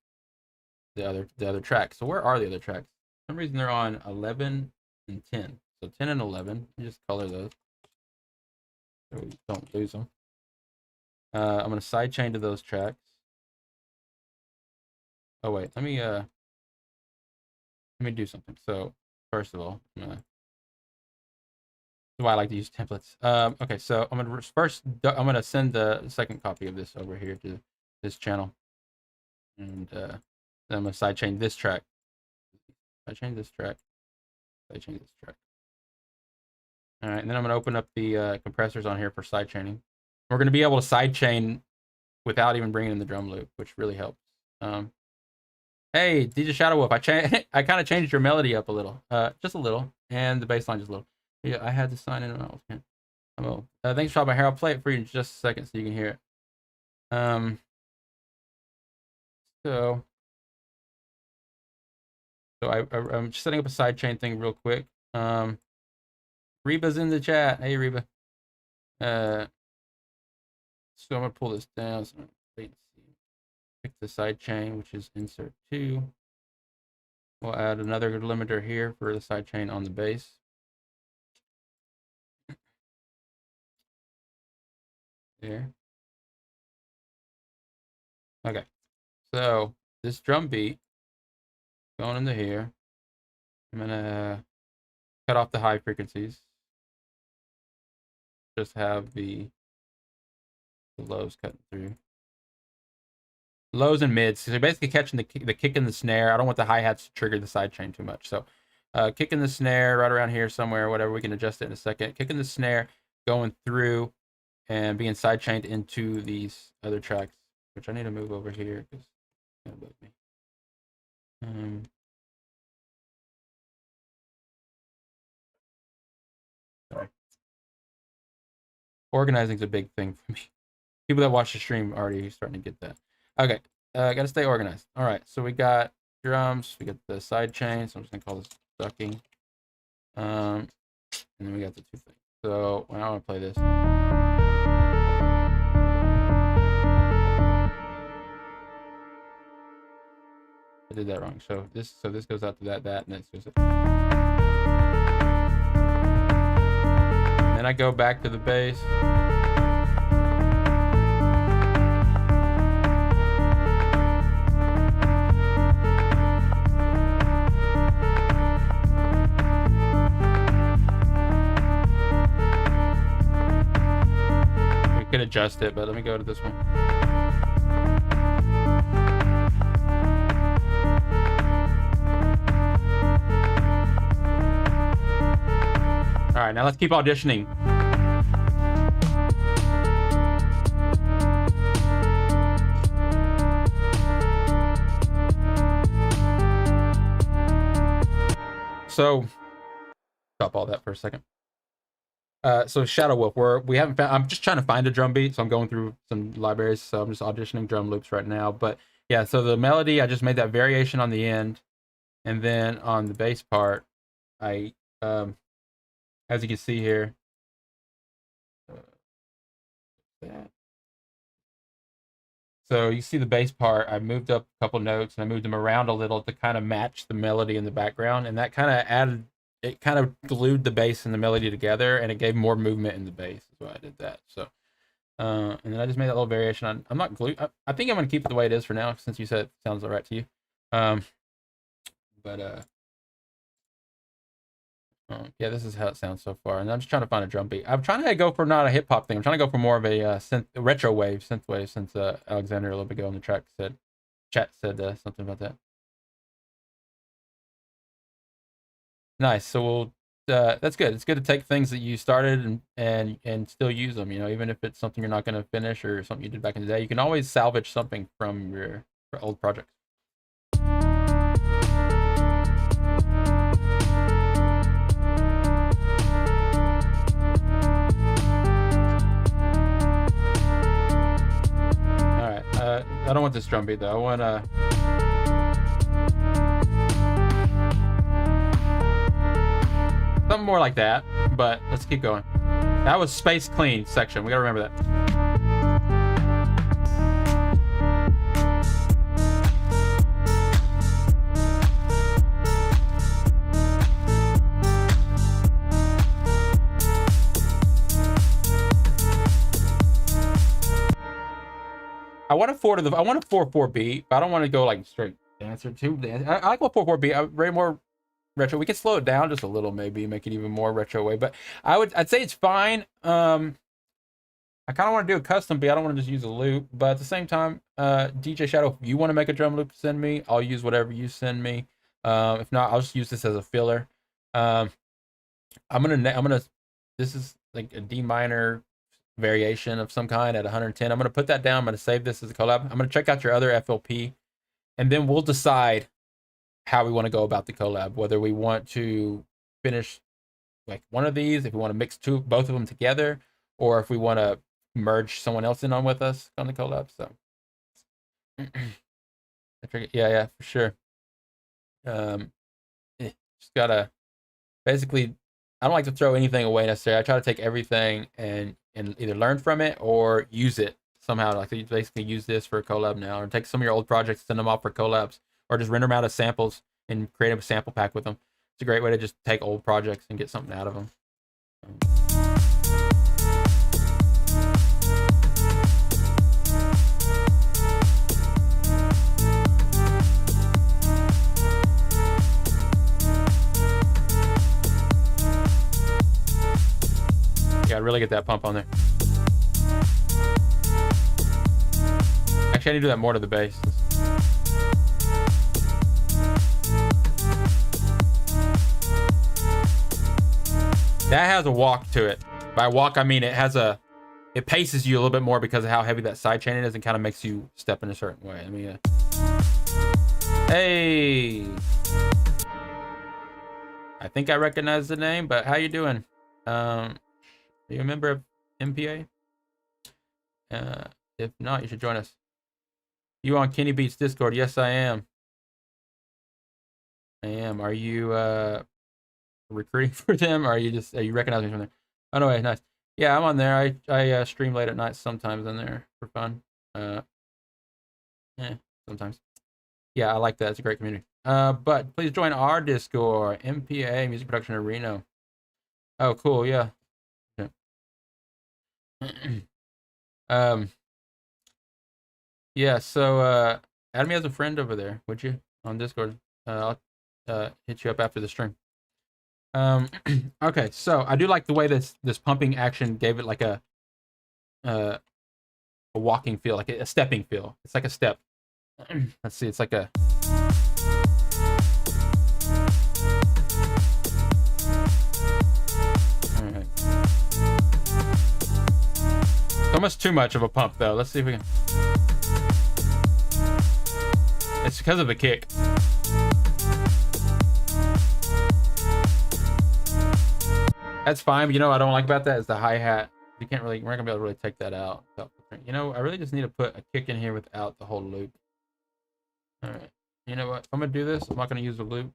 other track. So where are the other tracks? For some reason they're on 11 and 10. So 10 and 11. You just color those so we don't lose them. I'm gonna sidechain to those tracks. Oh wait, let me do something. So first of all, that's why I like to use templates. Okay, so I'm gonna send the second copy of this over here to this channel, and then I'm gonna sidechain this track. Sidechain this track. Sidechain this track. All right, and then I'm gonna open up the compressors on here for sidechaining. We're gonna be able to sidechain without even bringing in the drum loop, which really helps. Hey, DJ Shadow Wolf, I kind of changed your melody up a little, just a little, and the bass line just a little. Yeah, I had to sign in when I was here. Thanks for my hair. I'll play it for you in just a second so you can hear it. So I'm just setting up a sidechain thing real quick. Reba's in the chat. Hey, Reba. So I'm gonna pull this down. So wait and see. Pick the sidechain, which is insert 2. We'll add another limiter here for the sidechain on the bass. There. Okay, so this drum beat going into here. I'm gonna cut off the high frequencies. Just have the lows cutting through. Lows and mids. So you're basically catching the kick and the snare. I don't want the hi-hats to trigger the sidechain too much. So kicking the snare right around here somewhere, whatever. We can adjust it in a second. Kicking the snare, going through, and being sidechained into these other tracks, which I need to move over here because it's gonna bug me. Sorry. Organizing is a big thing for me. People that watch the stream already starting to get that. Okay, gotta stay organized. All right, so we got drums, we got the side chain, so I'm just gonna call this ducking. And then we got the two things. So now I want to play this. I did that wrong. So this goes out to that, and this goes. Then I go back to the bass. We could adjust it, but let me go to this one. All right, now let's keep auditioning. So stop all that for a second. So Shadow Wolf, we haven't found. I'm just trying to find a drum beat, so I'm going through some libraries. So I'm just auditioning drum loops right now. But yeah, so the melody, I just made that variation on the end, and then on the bass part, I as you can see here. So you see the bass part, I moved up a couple notes and I moved them around a little to kind of match the melody in the background, and that kind of added, it kind of glued the bass and the melody together, and it gave more movement in the bass. That's why I did that. So, and then I just made that little variation on. I'm not glue. I think I'm gonna keep it the way it is for now, since you said it sounds all right to you. But yeah, this is how it sounds so far, and I'm just trying to find a drum beat. I'm trying to go for not a hip hop thing. I'm trying to go for more of a retro wave, synth wave. Since Alexander a little bit ago in the chat said something about that. Nice. So we'll. That's good. It's good to take things that you started and still use them. You know, even if it's something you're not going to finish or something you did back in the day, you can always salvage something from your old projects. I don't want this drum beat though. I want something more like that, but let's keep going. That was Space Clean section. We gotta remember that. I want a 4/4 beat, but I don't want to go like straight dancer too. I like a 4/4 beat. Very more retro. We can slow it down just a little, maybe make it even more retro way. But I'd say it's fine. I kind of want to do a custom beat. I don't want to just use a loop, but at the same time, DJ Shadow, if you want to make a drum loop, send me. I'll use whatever you send me. If not, I'll just use this as a filler. I'm gonna. This is like a D minor variation of some kind at 110. I'm going to put that down. I'm going to save this as a collab. I'm going to check out your other FLP, and then we'll decide how we want to go about the collab, whether we want to finish like one of these, if we want to mix both of them together, or if we want to merge someone else in on with us on the collab. So yeah, for sure. Just gotta basically, I don't like to throw anything away necessarily. I try to take everything and either learn from it or use it somehow. Like you basically use this for a collab now, or take some of your old projects, send them off for collabs, or just render them out as samples and create a sample pack with them. It's a great way to just take old projects and get something out of them. Yeah, really get that pump on there. Actually, I need to do that more to the bass. That has a walk to it. By walk, I mean it paces you a little bit more because of how heavy that side chain is, and kind of makes you step in a certain way. I mean, hey, I think I recognize the name, but how you doing? Are you a member of MPA? If not, you should join us. You on Kenny Beats Discord? Yes, I am. I am. Are you recruiting for them, or are you recognizing me from there? Oh no, way, nice. Yeah, I'm on there. I stream late at night sometimes in there for fun. Sometimes. Yeah, I like that. It's a great community. But please join our Discord, MPA Music Production in Reno. Oh, cool. Yeah. Yeah, so add me as a friend over there, would you, on Discord? I'll hit you up after the stream. Okay, so I do like the way this pumping action gave it like a walking feel, like a stepping feel. It's like a step. Let's see, it's like a almost too much of a pump though. Let's see if we can. It's because of the kick. That's fine, but you know what I don't like about that is the hi-hat. You can't really, we're not gonna be able to really take that out. You know, I really just need to put a kick in here without the whole loop. All right. You know what? If I'm gonna do this, I'm not gonna use the loop.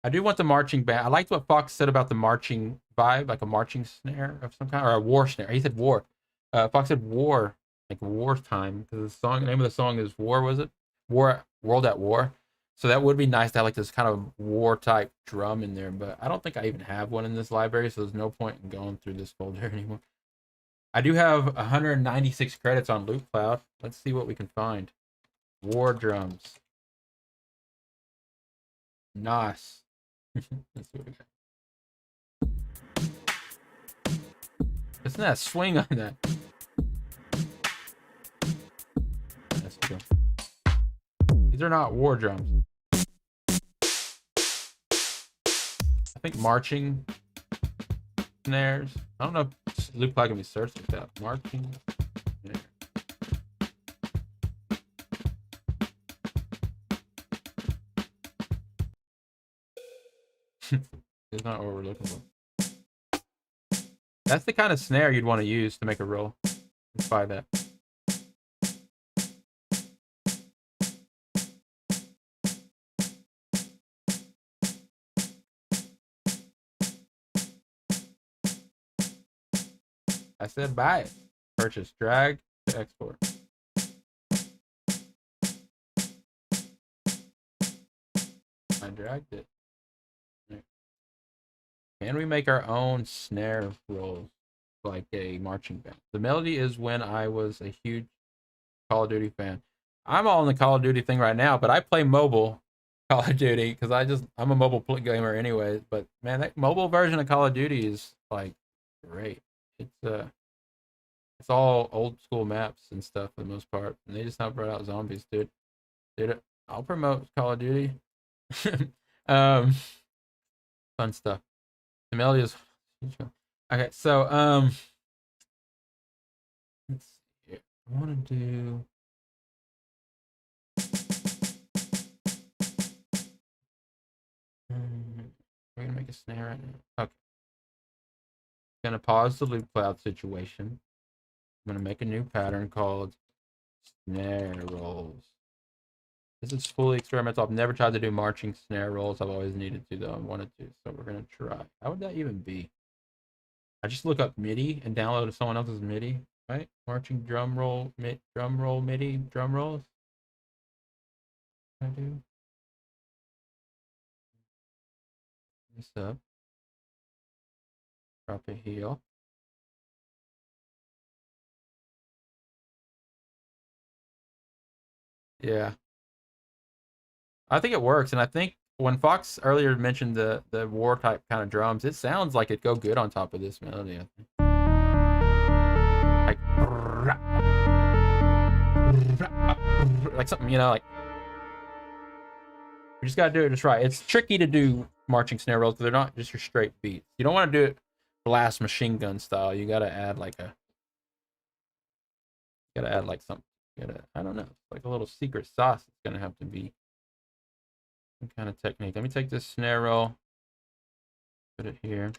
I do want the marching band. I liked what Fox said about the marching vibe, like a marching snare of some kind, or a war snare. He said war. Fox said war, like wartime, because the song, the name of the song is War, was it? War, World at War. So that would be nice to have like this kind of war type drum in there, but I don't think I even have one in this library, so there's no point in going through this folder anymore. I do have 196 credits on Loop Cloud. Let's see what we can find. War drums. Nice. Let's see what we got. Isn't that a swing on that? Let's go. These are not war drums. I think marching snares. I don't know if Loop Cloud can be searched like that. Marching snare. It's not what we're looking for. That's the kind of snare you'd want to use to make a roll. Let's buy that. I said buy it. Purchase. Drag to export. I dragged it. Can we make our own snare rolls like a marching band? The melody is when I was a huge Call of Duty fan. I'm all in the Call of Duty thing right now, but I play mobile Call of Duty because I'm a mobile gamer anyway. But man, that mobile version of Call of Duty is like great. It's all old school maps and stuff for the most part, and they just now brought out zombies, dude. Dude, I'll promote Call of Duty. Fun stuff. The melody is okay. So let's see here. I want to do. We're gonna make a snare right now. Okay. Gonna pause the Loop Cloud situation. I'm gonna make a new pattern called snare rolls. This is fully experimental. I've never tried to do marching snare rolls. I've always needed to though. I wanted to, so we're gonna try. How would that even be? I just look up MIDI and download someone else's MIDI, right? Marching drum roll MIDI drum rolls. I do this up. Drop a heel. Yeah. I think it works, and I think when Fox earlier mentioned the war type kind of drums, it sounds like it'd go good on top of this melody. I think. Like something, you know, like you just gotta do it just right. It's tricky to do marching snare rolls because they're not just your straight beats. You don't want to do it blast machine gun style. You gotta add like something. I don't know, like a little secret sauce. It's gonna have to be some kind of technique. Let me take this snare roll, put it here.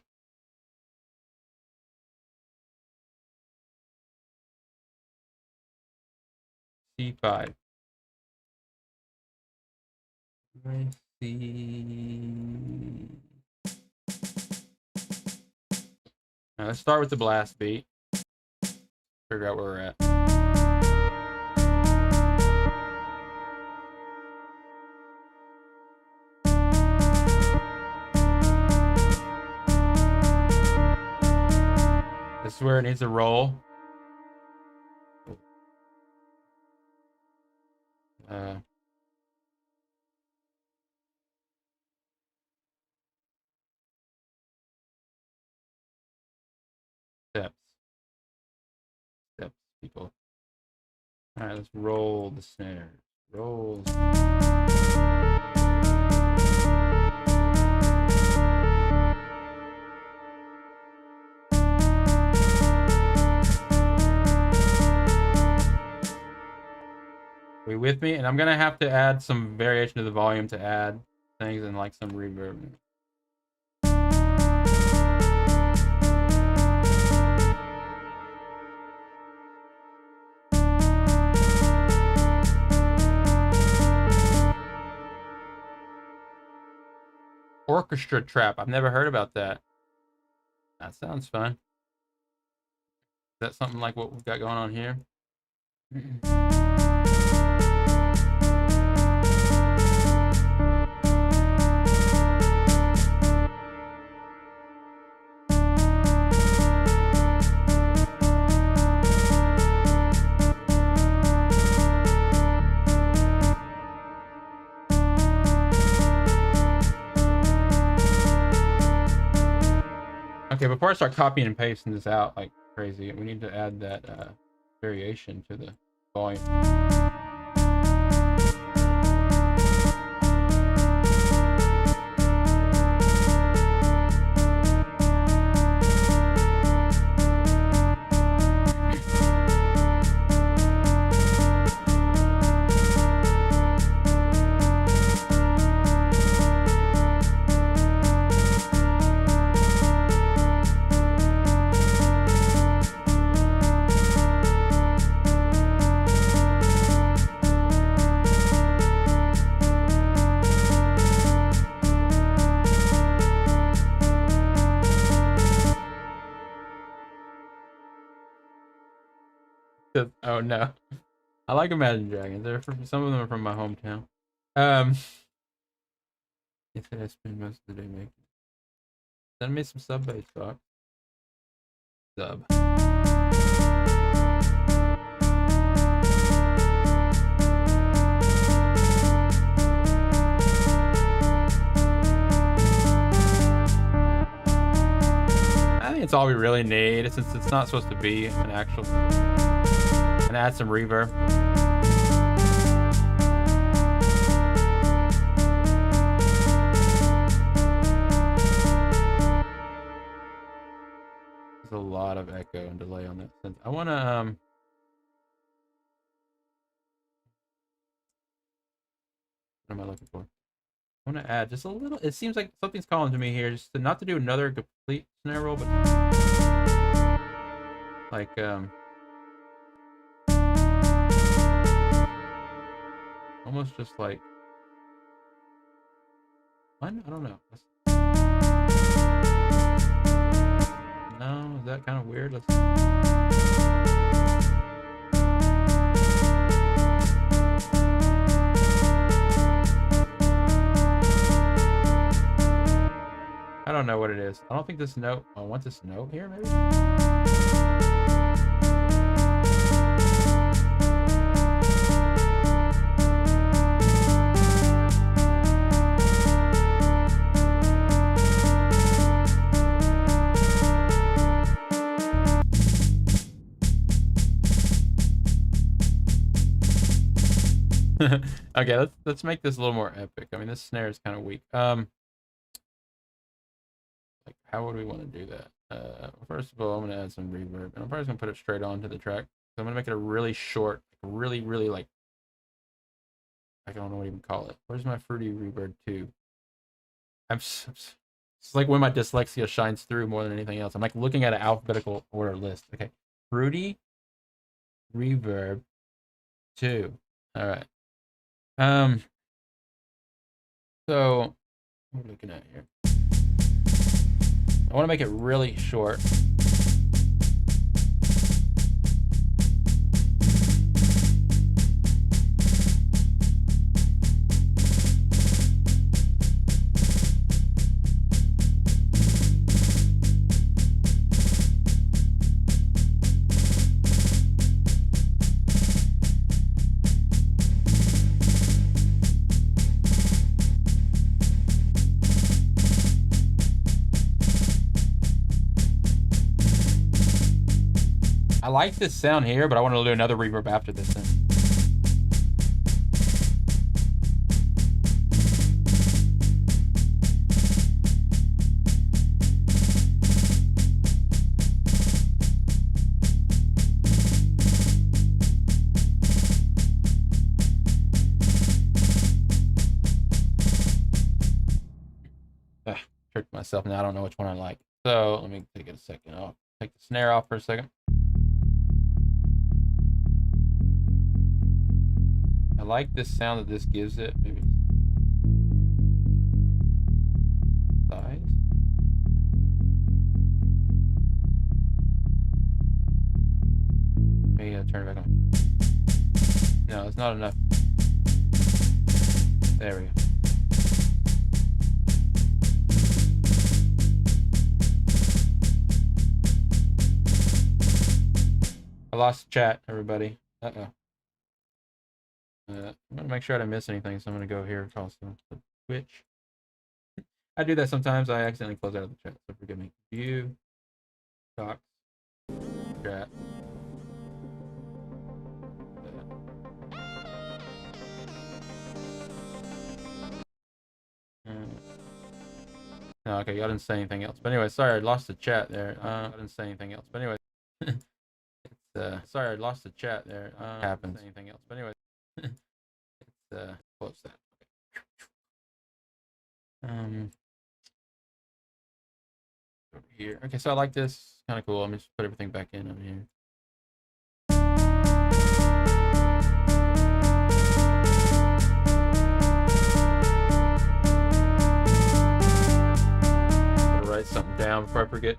C5. Now let's start with the blast beat. Figure out where we're at. This is where it needs to roll. Steps, people. All right, let's roll the snares. Roll. Are you with me? And I'm gonna have to add some variation to the volume to add things and like some reverb. orchestra trap. I've never heard about that. That sounds fun. Is that something like what we've got going on here? Okay, before I start copying and pasting this out like crazy, we need to add that variation to the volume. Oh no. I like Imagine Dragons. They're from, some of them are from my hometown. Yes, I spend most of the day making. Send me some sub bass, Fox. Sub. I think it's all we really need, since it's not supposed to be an actual. And add some reverb. There's a lot of echo and delay on that synth. I want to what am I looking for? I want to add just a little. It seems like something's calling to me here, just to, not to do another complete snare roll, but like almost just like I don't know. No, is that kind of weird? Let's. I don't know what it is. I don't think this note. I want this note here, maybe. Okay, let's make this a little more epic. I mean, this snare is kind of weak. Like, how would we want to do that? First of all, I'm gonna add some reverb, and I'm probably gonna put it straight onto the track. So I'm gonna make it a really short, really like, I don't know what to even call it. Where's my fruity reverb 2? It's like when my dyslexia shines through more than anything else. I'm like looking at an alphabetical order list. Okay, fruity reverb 2. All right. So what are we looking at here? I want to make it really short. I like this sound here, but I want to do another reverb after this then. Tricked myself now. I don't know which one I like. So let me take it a second. I'll take the snare off for a second. I like this sound that this gives it. Maybe. me turn it back on. No, it's not enough. There we go. I lost chat, everybody. Uh-oh. I'm gonna make sure I didn't miss anything, so I'm gonna go here also. Twitch. I do that sometimes. I accidentally close out of the chat, so forgive me. View, docs, chat. No, okay, y'all didn't say anything else. But anyway, sorry, I lost the chat there. I didn't say anything else. But anyway, it's sorry, I lost the chat there. Happens. Anything else? But anyway, it's close that. Okay. Over here. Okay, so I like this. Kind of cool. Let me just put everything back in over here. Write something down before I forget.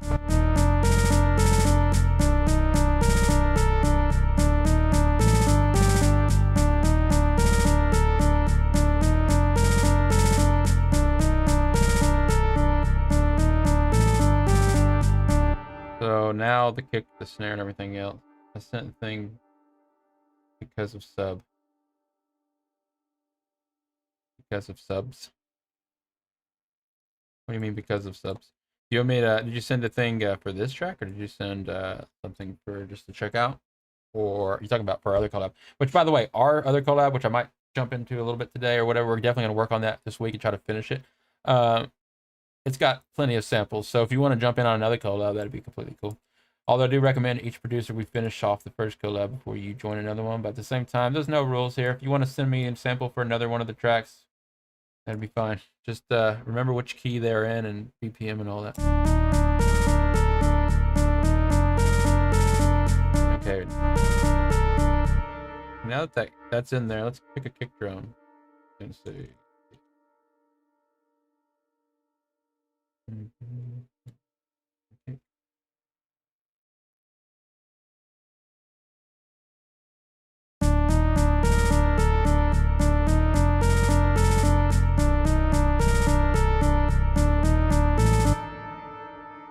So now the kick, the snare, and everything else. I sent the thing because of sub. Because of subs. What do you mean because of subs? You want me to? Did you send a thing for this track, or did you send something for just to check out, or are you talking about for our other collab? Which, by the way, our other collab, which I might jump into a little bit today or whatever, we're definitely gonna work on that this week and try to finish it. It's got plenty of samples, so if you want to jump in on another collab, that'd be completely cool. Although I do recommend each producer we finish off the first collab before you join another one. But at the same time, there's no rules here. If you want to send me a sample for another one of the tracks, that'd be fine. Just remember which key they're in and BPM and all that. Okay. Now that that's in there, let's pick a kick drum and see. Okay.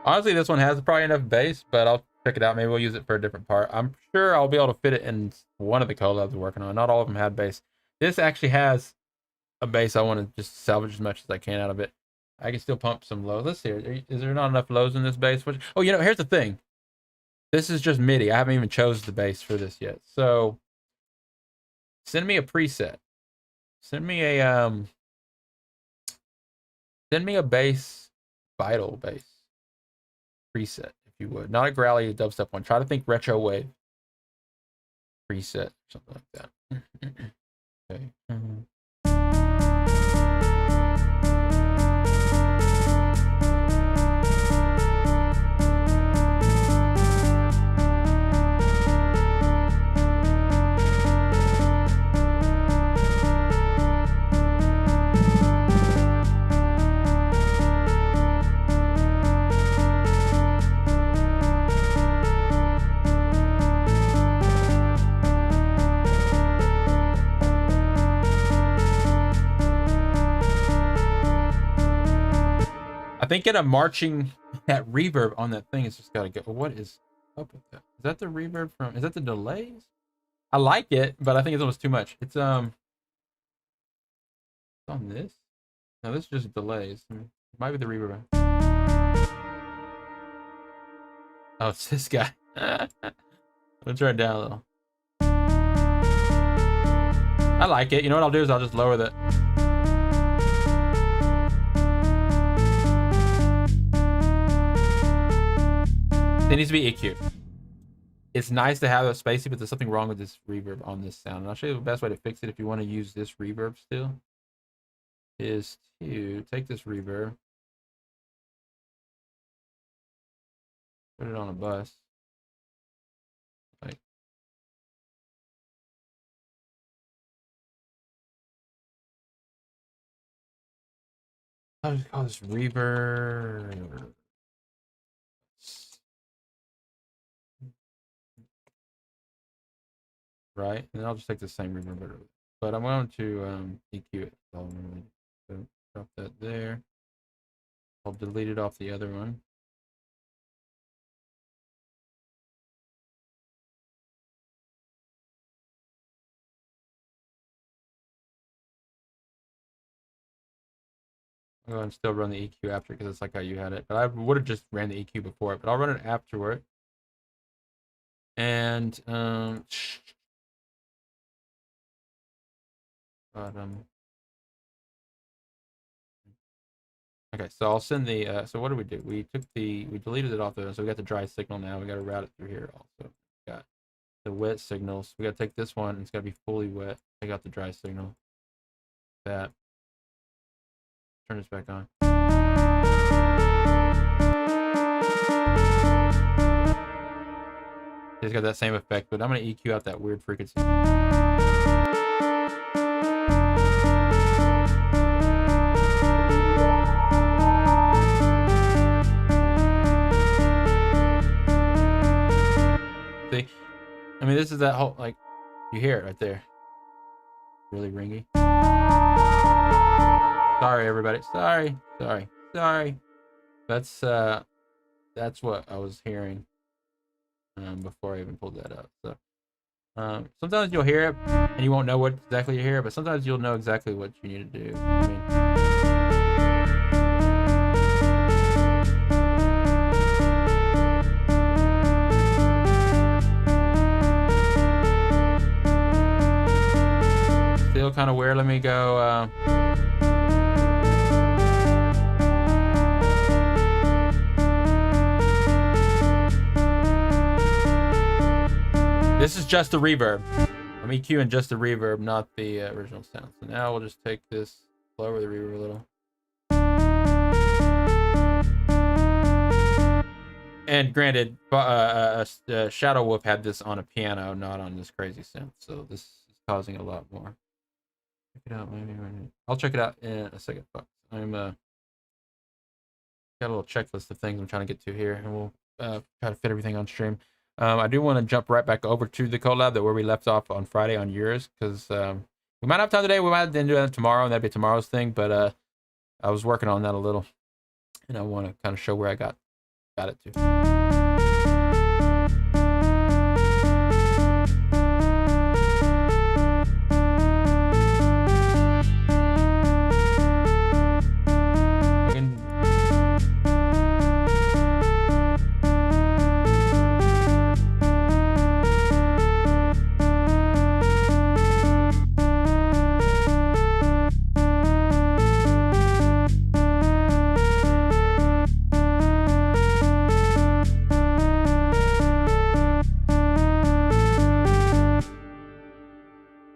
Honestly, this one has probably enough bass, but I'll check it out. Maybe we'll use it for a different part. I'm sure I'll be able to fit it in one of the collabs we're working on. Not all of them had bass. This actually has a bass. I want to just salvage as much as I can out of it. I can still pump some lows. Let's see. Is there not enough lows in this bass? Oh, you know, here's the thing. This is just MIDI. I haven't even chose the bass for this yet. So send me a preset. Send me a bass, vital bass preset, if you would. Not a growly dubstep one. Try to think retro wave preset, something like that. Okay. I think in a marching, that reverb on that thing has just got to go. What is up with that? Is that the reverb from? Is that the delays? I like it, but I think it's almost too much. It's on this. No, this is just delays. It might be the reverb. Oh, it's this guy. Let's turn it down a little. I like it. You know what I'll do is I'll just lower that. It needs to be EQ. It's nice to have a spacey, but there's something wrong with this reverb on this sound. And I'll show you the best way to fix it if you want to use this reverb still. Is to take this reverb, put it on a bus. Like, I'll just call this reverb. right? And then I'll just take the same reverb, but I'm going to EQ it. So drop that there. I'll delete it off the other one. I'll go ahead and still run the EQ after because it's like how you had it. But I would have just ran the EQ before it, but I'll run it afterward. And okay, so I'll send the so what do? We deleted it off there, so we got the dry signal now. We got to route it through here also. We got the wet signals. We got to take this one, it's got to be fully wet. Take out the dry signal. That. Turn this back on. It's got that same effect, but I'm going to EQ out that weird frequency. See? I mean, this is that whole, like, you hear it right there. Really ringy. Sorry, everybody. Sorry. That's what I was hearing before I even pulled that up. So sometimes you'll hear it and you won't know what exactly you hear, but sometimes you'll know exactly what you need to do. I mean, still kind of weird. Let me go. This is just the reverb. I'm EQing just the reverb, not the original sound. So now we'll just take this, lower the reverb a little. And granted, Shadow Wolf had this on a piano, not on this crazy synth. So this is causing a lot more. Check it out, maybe. I'll check it out in a second. I'm got a little checklist of things I'm trying to get to here, and we'll try to fit everything on stream. I do want to jump right back over to the collab where we left off on Friday on yours, because we might have time today. We might then do that tomorrow, and that'd be tomorrow's thing. But I was working on that a little, and I want to kind of show where I got it to.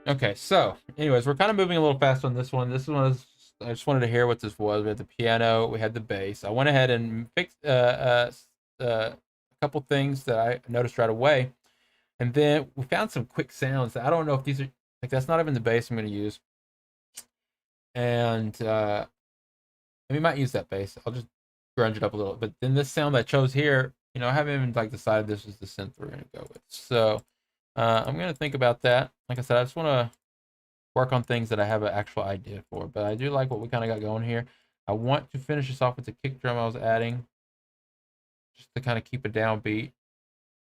Okay, so anyways, we're kind of moving a little fast on this one. This one is, I just wanted to hear what this was. We had the piano, we had the bass. I went ahead and fixed a couple things that I noticed right away. And then we found some quick sounds that I don't know if these are, like, that's not even the bass I'm going to use. And we might use that bass. I'll just grunge it up a little. But then this sound that I chose here, you know, I haven't even like decided this is the synth we're going to go with. So I'm going to think about that. Like I said, I just want to work on things that I have an actual idea for. But I do like what we kind of got going here. I want to finish this off with the kick drum I was adding, just to kind of keep a downbeat,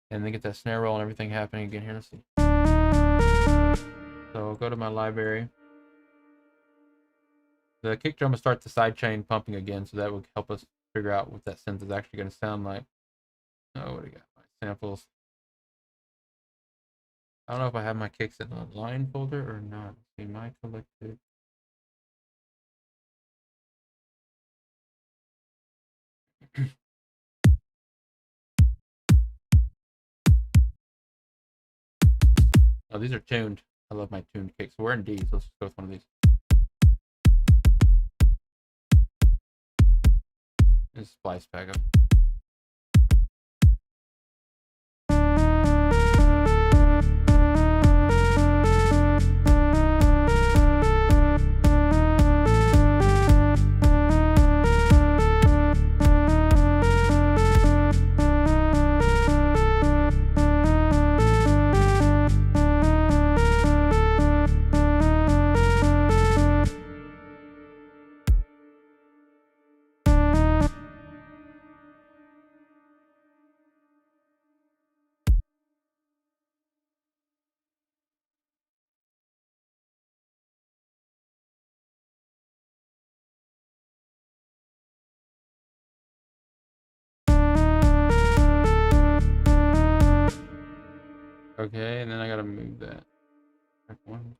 and then get that snare roll and everything happening again here. Let's see. So I'll go to my library. The kick drum will start the sidechain pumping again, so that will help us figure out what that synth is actually going to sound like. Oh, what do we got? My samples. I don't know if I have my kicks in the line folder or not. Let's see, my collected. Oh, these are tuned. I love my tuned kicks. We're in D, so let's just go with one of these. This is splice pack up. Okay, and then I gotta move that. Track 1.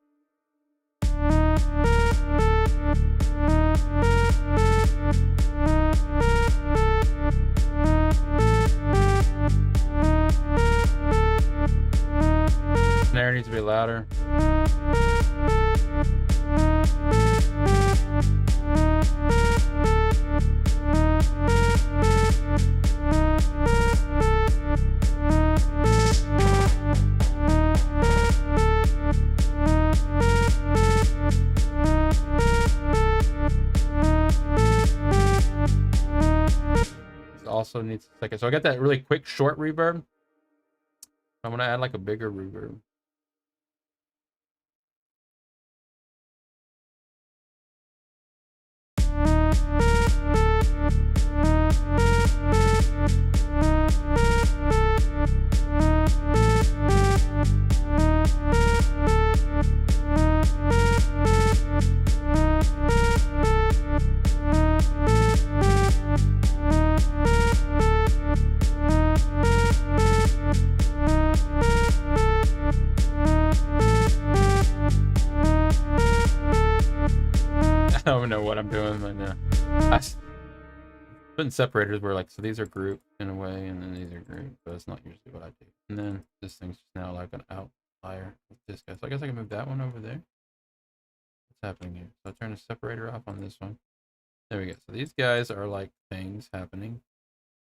Snare needs to be louder. This also needs a second. So I got that really quick short reverb. I'm gonna add like a bigger reverb. I don't know what I'm doing right now. Putting separators were like, so these are grouped in a way, and then these are grouped, but it's not usually what I do. And then this thing's just now like an outlier with this guy. So I guess I can move that one over there. What's happening here? So I turn the separator off on this one. There we go. So these guys are like things happening.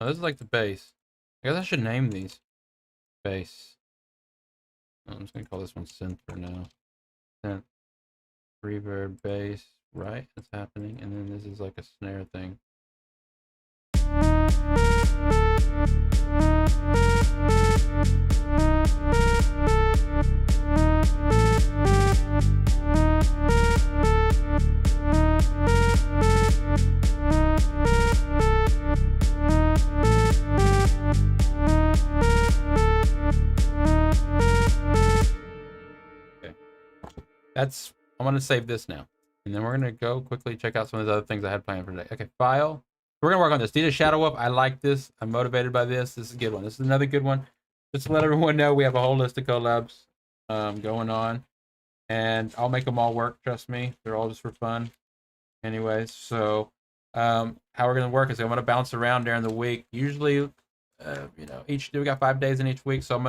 Oh, this is like the bass. I guess I should name these. Bass. Oh, I'm just gonna call this one synth for now. Synth. Reverb, bass, right? That's happening. And then this is like a snare thing. Okay. I'm gonna save this now. And then we're gonna go quickly check out some of those other things I had planned for today. Okay, file. We're gonna work on this. DJ Shadow Up. I like this. I'm motivated by this. This is a good one. This is another good one. Just to let everyone know, we have a whole list of collabs going on, and I'll make them all work. Trust me, they're all just for fun. Anyways, so how we're gonna work is I'm gonna bounce around during the week. Usually, we got 5 days in each week, so I'm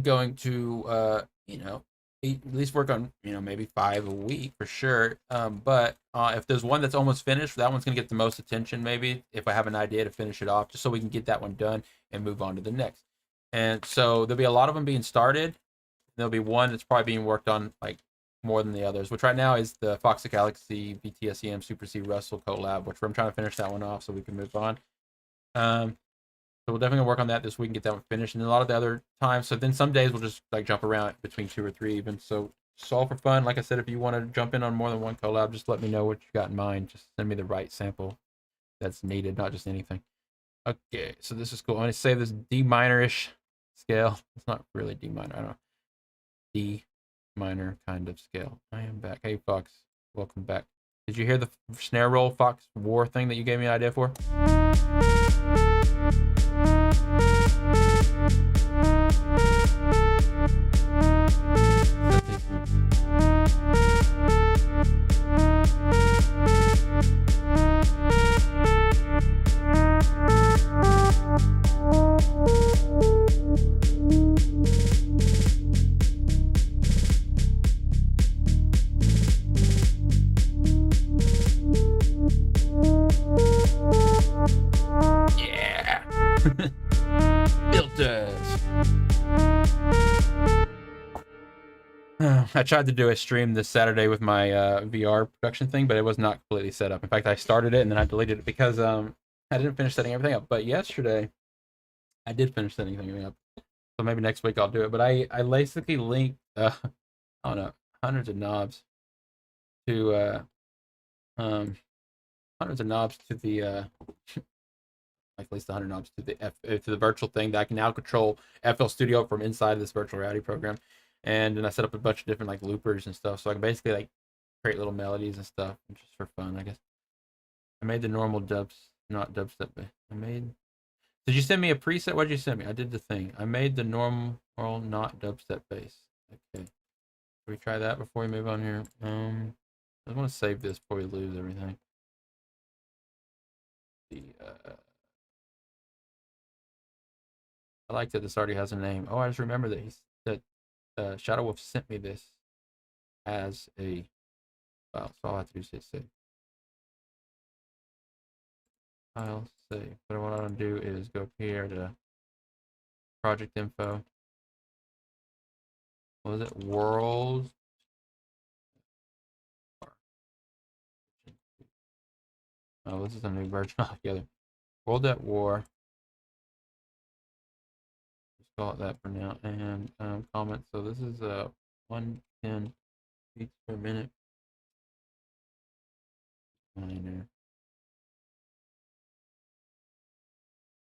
going to at least work on maybe 5 a week for sure. But if there's one that's almost finished, that one's gonna get the most attention. Maybe if I have an idea to finish it off, just so we can get that one done and move on to the next. And so there'll be a lot of them being started. There'll be one that's probably being worked on like more than the others, which right now is the Fox Galaxy VTSEM Super C Russell collab, which I'm trying to finish that one off so we can move on. So we'll definitely work on that this week and get that one finished. And a lot of the other times, so then some days we'll just like jump around between 2 or 3 even. So it's all for fun. Like I said, if you want to jump in on more than one collab, just let me know what you got in mind. Just send me the right sample that's needed, not just anything. Okay, so this is cool. I'm gonna save this D minor-ish scale. It's not really D minor. I don't know. D minor kind of scale. I am back. Hey Fox, welcome back. Did you hear the snare roll Fox War thing that you gave me an idea for? I tried to do a stream this Saturday with my VR production thing, but it was not completely set up. In fact, I started it and then I deleted it because I didn't finish setting everything up. But yesterday, I did finish setting everything up. So maybe next week I'll do it. But I basically linked, I don't know, hundreds of knobs to the like at least 100 knobs to the virtual thing that I can now control FL Studio from inside of this virtual reality program. And then I set up a bunch of different like loopers and stuff, so I can basically like create little melodies and stuff just for fun, I guess. I made the normal dubs, not dubstep, but I made Did you send me a preset? What did you send me? I did the thing. I made the normal not dubstep bass. Okay. Can we try that before we move on here? I want to save this before we lose everything. The I like that this already has a name. Oh, I just remember that Shadow Wolf sent me this as a file. So all I have to do is hit save. File save. But what I want to do is go up here to project info. What was it? World. Oh, this is a new version altogether. World at War. Just call it that for now. And comment. So this is 110 beats per minute. Minor.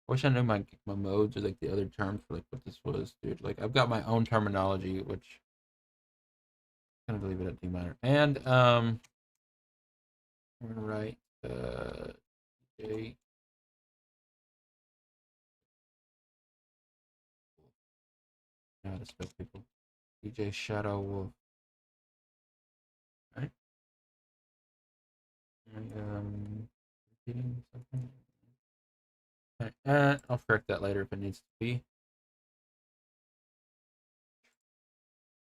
Wish I knew my modes or like the other terms for like what this was, dude. Like I've got my own terminology, which I'm gonna leave it at D minor. And we're gonna write J. How to spell people? DJ Shadow Wolf. Right? Repeating something. Right. I'll correct that later if it needs to be.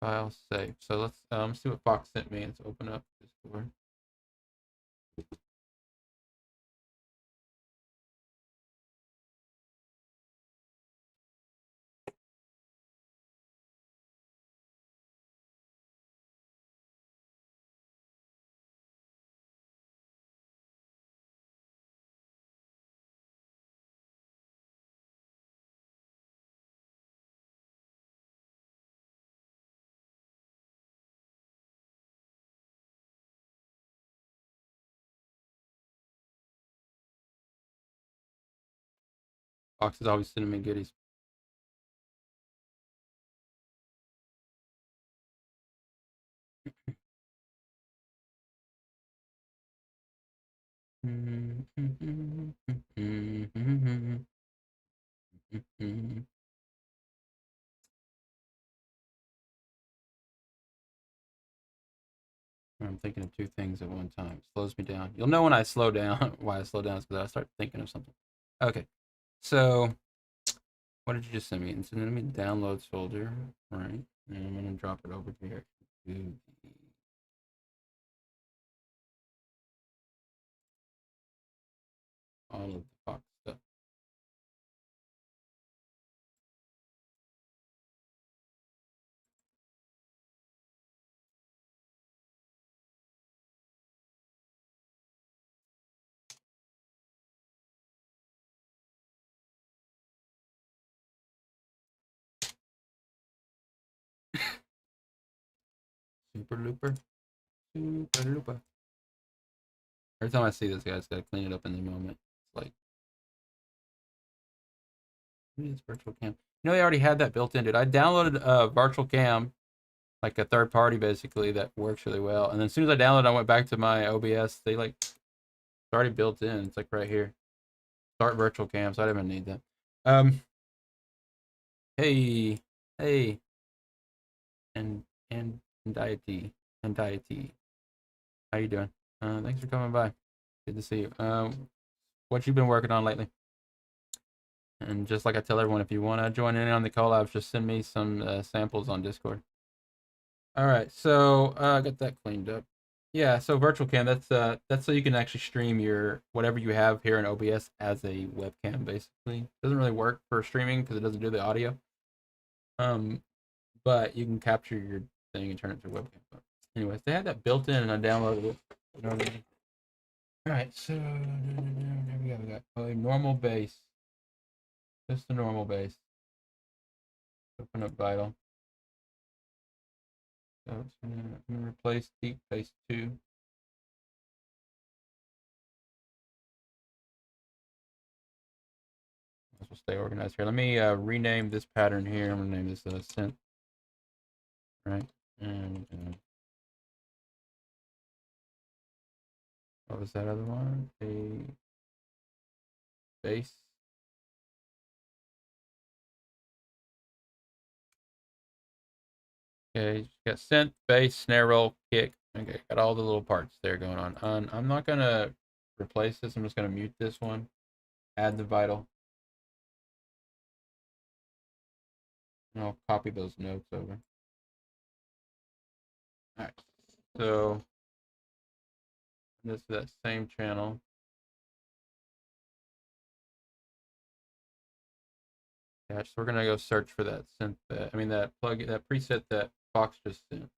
File save. So let's see what Fox sent me. Let's open up Discord. Fox is always sending me goodies. I'm thinking of two things at one time. It slows me down. You'll know when I slow down. Why I slow down is because I start thinking of something. Okay, so what did you just send me? It's in the downloads folder, right? And I'm gonna drop it over here to the all of the Fox stuff. Super Looper. Super Looper. Every time I see this guy, I just gotta clean it up in the moment. It's like, it's virtual cam. You know, they already had that built in, dude. I downloaded a virtual cam, like a third party basically, that works really well. And then as soon as I downloaded, I went back to my OBS. They like it's already built in. It's like right here. Start virtual cam, so I didn't even need that. Hey, hey, and deity, and deity. How you doing? Thanks for coming by. Good to see you. What you been working on lately? And just like I tell everyone, if you want to join in on the collabs, just send me some samples on Discord. All right, so I got that cleaned up. Yeah, so virtual cam, that's so you can actually stream your whatever you have here in OBS as a webcam. Basically, doesn't really work for streaming because it doesn't do the audio. But you can capture your thing and turn it to a webcam. But anyways, they had that built in, and I downloaded it. You know what I mean? All right, so here we go. We got a normal base, just a normal base. Open up Vital. So I'm gonna replace deep base 2. This will stay organized here. Let me rename this pattern here. I'm gonna name this synth. Right, and what was that other one? A base. Okay, got synth, bass, snare roll, kick. Okay, got all the little parts there going on. I'm not gonna replace this. I'm just gonna mute this one. Add the vital. And I'll copy those notes over. All right. So this is that same channel. Yeah, so we're gonna go search for that synth. That plug, that preset that Fox just sent.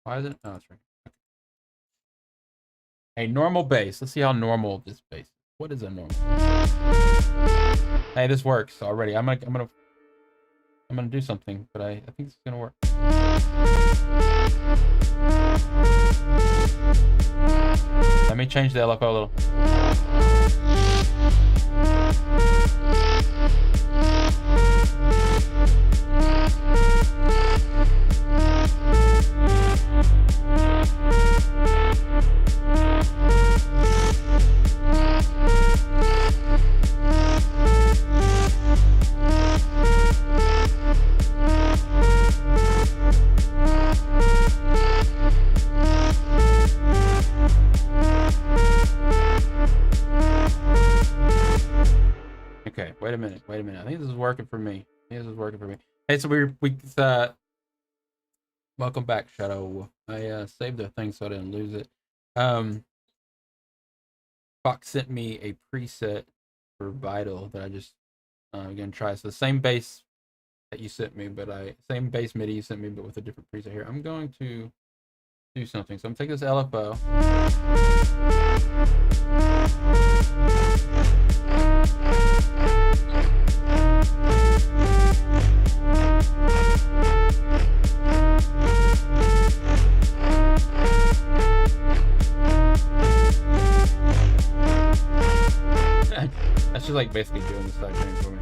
Why is it? Oh, that's right. A normal bass. Let's see how normal this bass is. What is a normal? Hey, this works already. I'm gonna do something, but I think it's gonna work. Let me change the LFO a little. Okay, wait a minute. I think this is working for me. Hey, so welcome back, Shadow. I saved the thing so I didn't lose it. Fox sent me a preset for Vital that I just gonna try. So the same bass that you sent me, but same bass MIDI you sent me, but with a different preset here. I'm going to do something. So I'm taking this LFO. That's just like basically doing the side chain for me.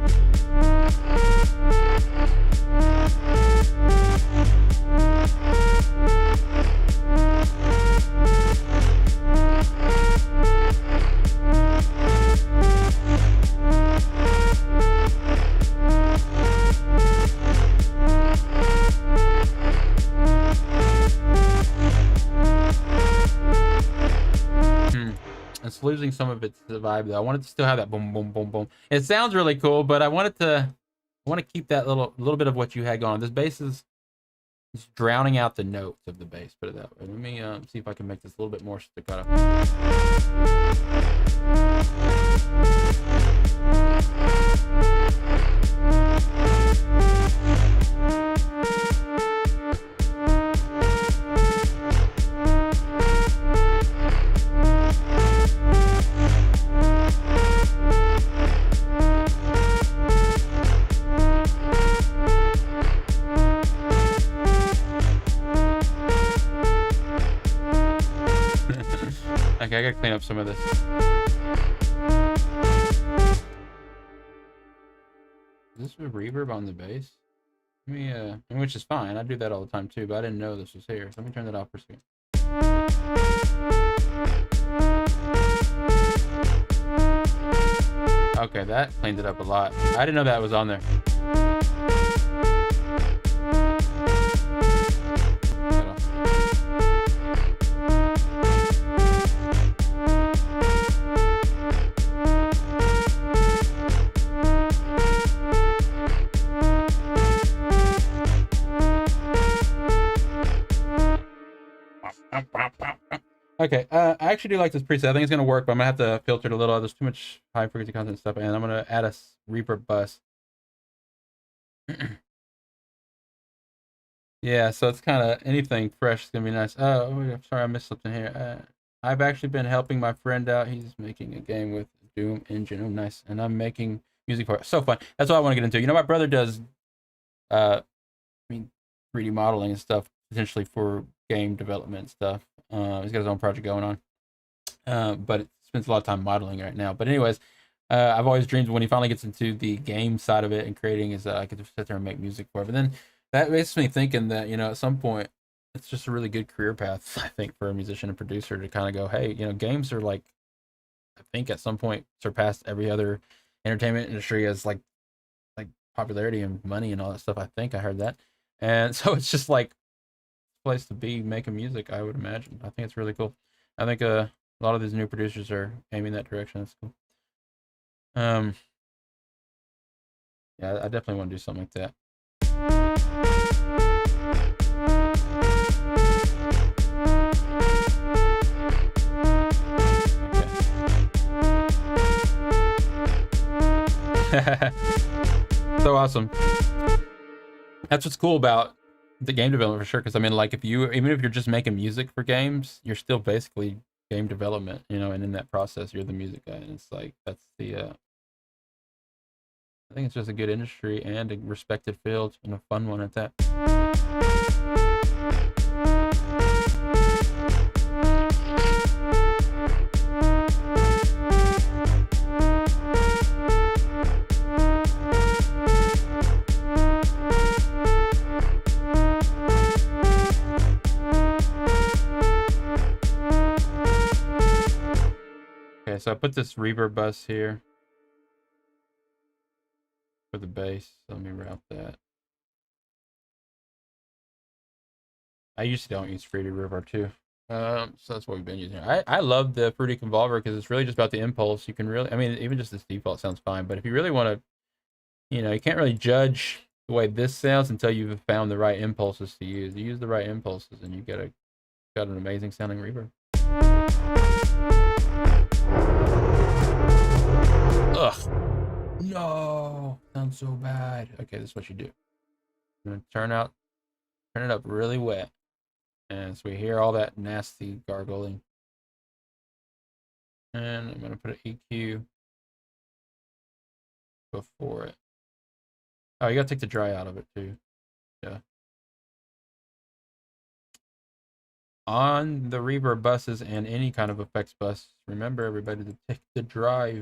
It's losing some of its vibe though. I want it to still have that boom, boom, boom, boom. It sounds really cool, but I want to keep that little bit of what you had going. This bass is drowning out the notes of the bass. Put it that way. Let me see if I can make this a little bit more staccato. Okay, I gotta clean up some of this. Is this a reverb on the bass? Which is fine. I do that all the time too, but I didn't know this was here. So let me turn that off for a second. Okay, that cleaned it up a lot. I didn't know that was on there. Okay, I actually do like this preset. I think it's gonna work, but I'm gonna have to filter it a little. There's too much high frequency content stuff, and I'm gonna add a reverb bus. Yeah, so it's kind of anything fresh is gonna be nice. Oh, I'm sorry, I missed something here. I've actually been helping my friend out. He's making a game with Doom Engine. Oh, nice, and I'm making music for it. So fun. That's what I want to get into. You know, my brother does, 3D modeling and stuff, potentially for game development stuff. He's got his own project going on, but it spends a lot of time modeling right now. But anyways, I've always dreamed when he finally gets into the game side of it and creating is I could just sit there and make music for it. But then that makes me thinking that, you know, at some point it's just a really good career path, I think, for a musician and producer to kind of go, hey, games are like, I think at some point surpassed every other entertainment industry as like popularity and money and all that stuff. I think I heard that, and so it's just like a place to be making music. I would imagine. I think it's really cool. I think a lot of these new producers are aiming that direction. That's cool. Um, yeah, I definitely want to do something like that. Okay. So awesome. That's what's cool about the game development for sure. Because I mean, like, even if you're just making music for games, you're still basically game development, and in that process, you're the music guy, and it's like that's the. I think it's just a good industry and a respected field and a fun one at that. Okay, so I put this reverb bus here for the bass. Let me route that. I usually don't use Fruity Reverb too. So that's what we've been using. I love the Fruity Convolver because it's really just about the impulse. You can really, I mean, even just this default sounds fine. But if you really want to, you can't really judge the way this sounds until you've found the right impulses to use. You use the right impulses, and you got an amazing sounding reverb. Ugh. No, sounds so bad. Okay, this is what you do. I'm gonna turn it up really wet, and so we hear all that nasty gargling. And I'm gonna put an EQ before it. Oh, you gotta take the dry out of it too. Yeah. On the reverb buses and any kind of effects bus, remember everybody to take the dry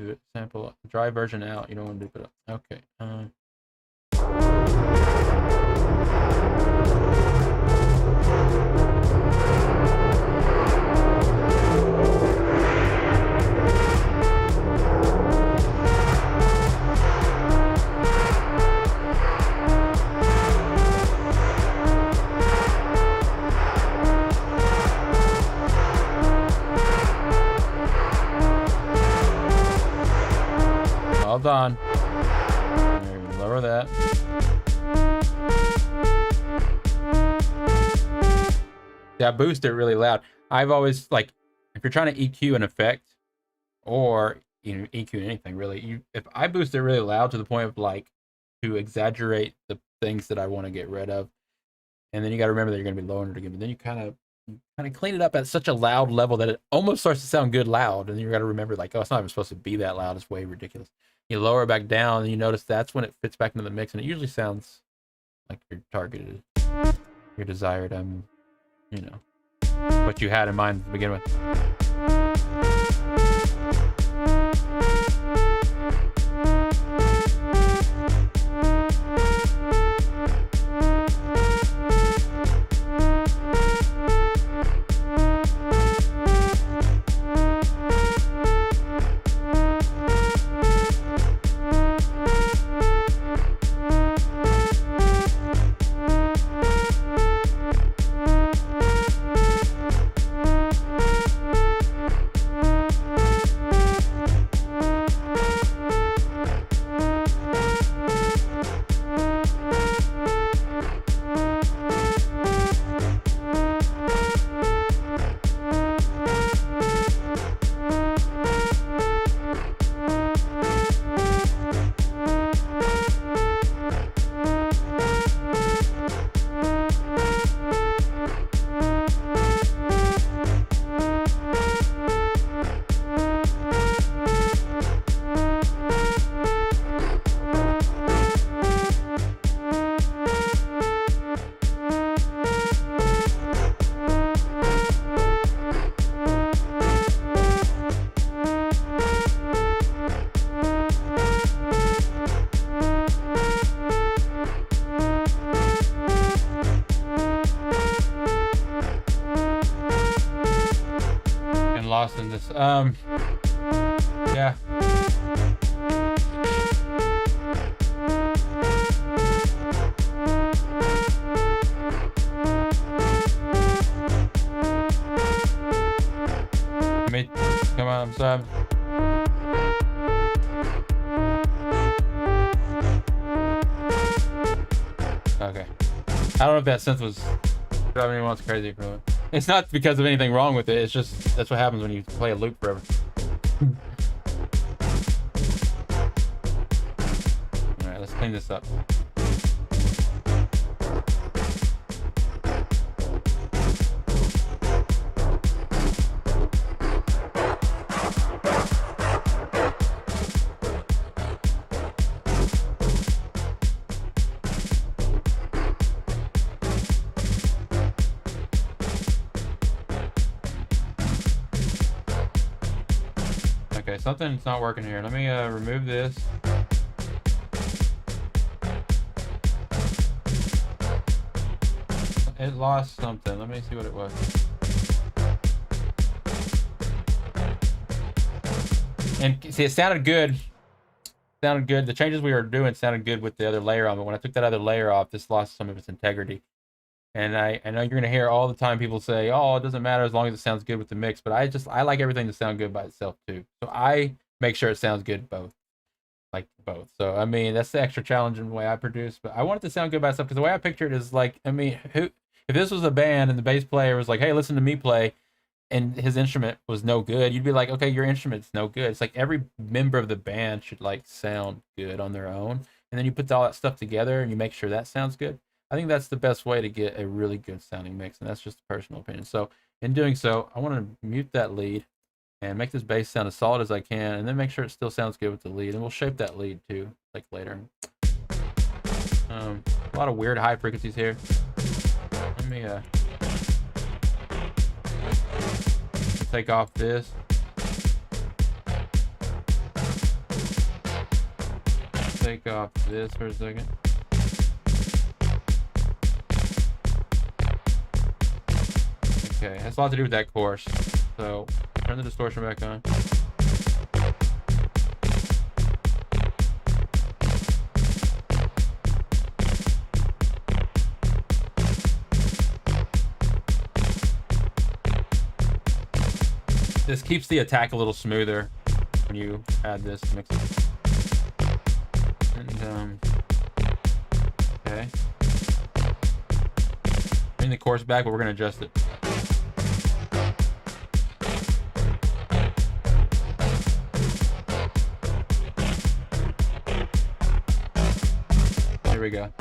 version out. You don't want to do it. Okay. All done. Lower that. Yeah, boost it really loud. I've always, like, if you're trying to EQ an effect or EQ anything really, if I boost it really loud to the point of like to exaggerate the things that I want to get rid of, and then you got to remember that you're going to be lowering it again, but then you kind of clean it up at such a loud level that it almost starts to sound good loud, and then you got to remember, like, oh, it's not even supposed to be that loud. It's way ridiculous. You lower it back down, and you notice that's when it fits back into the mix, and it usually sounds like you're targeted, your desired, what you had in mind to begin with. lost in this. Yeah. Come on, I'm sorry. Okay. I don't know if that synth was driving anyone else crazy for it. It's not because of anything wrong with it. It's just that's what happens when you play a loop forever. All right, let's clean this up. Okay, something's not working here. Let me remove this. It lost something. Let me see what it was. And see, it sounded good. Sounded good. The changes we were doing sounded good with the other layer on, but when I took that other layer off, this lost some of its integrity. And I know you're gonna hear all the time people say, "Oh, it doesn't matter as long as it sounds good with the mix." But I like everything to sound good by itself too. So I make sure it sounds good both, like both. So I mean, that's the extra challenge in the way I produce. But I want it to sound good by itself because the way I picture it is like, I mean, who if this was a band and the bass player was like, "Hey, listen to me play," and his instrument was no good, you'd be like, "Okay, your instrument's no good." It's like every member of the band should like sound good on their own, and then you put all that stuff together and you make sure that sounds good. I think that's the best way to get a really good sounding mix, and that's just a personal opinion. So in doing so, I want to mute that lead and make this bass sound as solid as I can, and then make sure it still sounds good with the lead, and we'll shape that lead too, like later. A lot of weird high frequencies here. Let me take off this. Take off this for a second. Okay, has a lot to do with that chorus. So turn the distortion back on. This keeps the attack a little smoother when you add this mix. And okay. Bring the chorus back, but we're gonna adjust it. Here we go.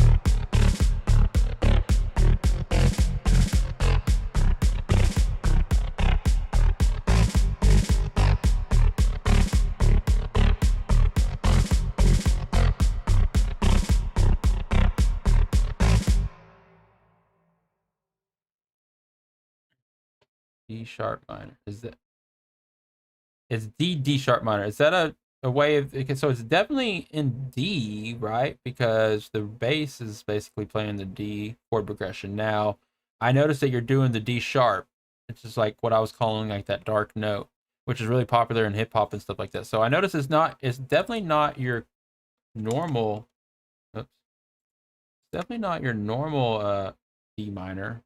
D sharp minor. Is that? It's D sharp minor. Is that a way of? So it's definitely in D, right? Because the bass is basically playing the D chord progression. Now, I noticed that you're doing the D sharp. It's just like what I was calling like that dark note, which is really popular in hip hop and stuff like that. So I noticed it's not. It's definitely not your normal. Oops. It's definitely not your normal D minor.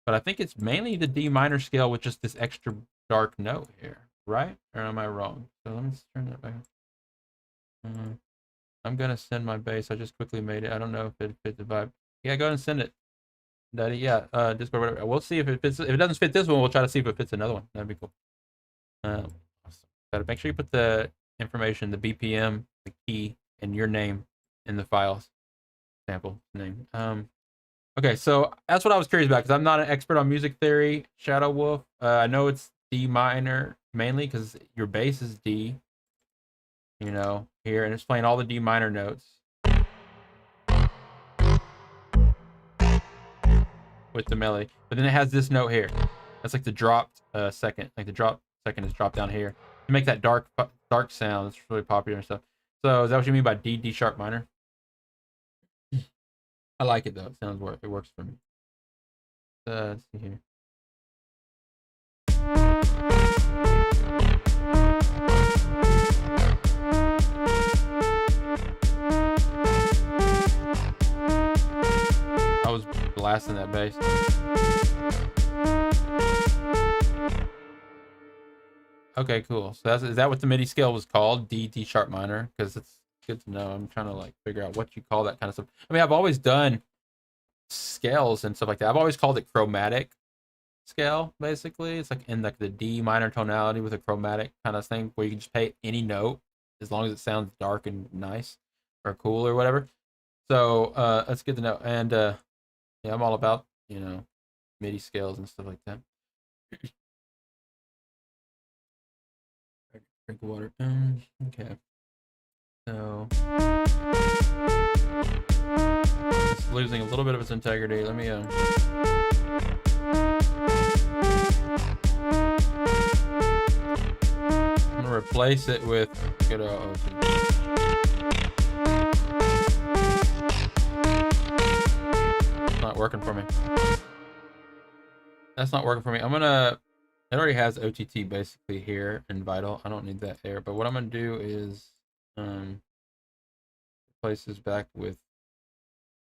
But I think it's mainly the D minor scale with just this extra dark note here, right? Or am I wrong? So let me just turn that back. I'm gonna send my bass. I just quickly made it. I don't know if it fit the vibe. Yeah, go ahead and send it, Daddy. Yeah, Discord, whatever. We'll see if it fits. If it doesn't fit this one, we'll try to see if it fits another one. That'd be cool. Awesome. Gotta make sure you put the information, the BPM, the key, and your name in the files. Sample name. Okay, so that's what I was curious about because I'm not an expert on music theory. Shadow Wolf. I know it's D minor mainly because your bass is D. You know, here, and it's playing all the D minor notes with the melody. But then it has this note here. That's like the dropped second. Like the drop second is dropped down here to make that dark sound. It's really popular and stuff. So is that what you mean by D sharp minor? I like it though. It works for me. Let's see here. I was blasting that bass. Okay, cool. So is that what the MIDI scale was called? D sharp minor? Because it's good to know. I'm trying to like figure out what you call that kind of stuff. I mean, I've always done scales and stuff like that. I've always called it chromatic scale, basically. It's like in like the D minor tonality with a chromatic kind of thing where you can just play any note as long as it sounds dark and nice or cool or whatever. So that's good to know. And yeah, I'm all about, MIDI scales and stuff like that. Drink water. Okay. So it's losing a little bit of its integrity. Let me I'm gonna replace it with good It's not working for me. That's not working for me. It already has OTT basically here in Vital. I don't need that there. But what I'm gonna do is replace this back with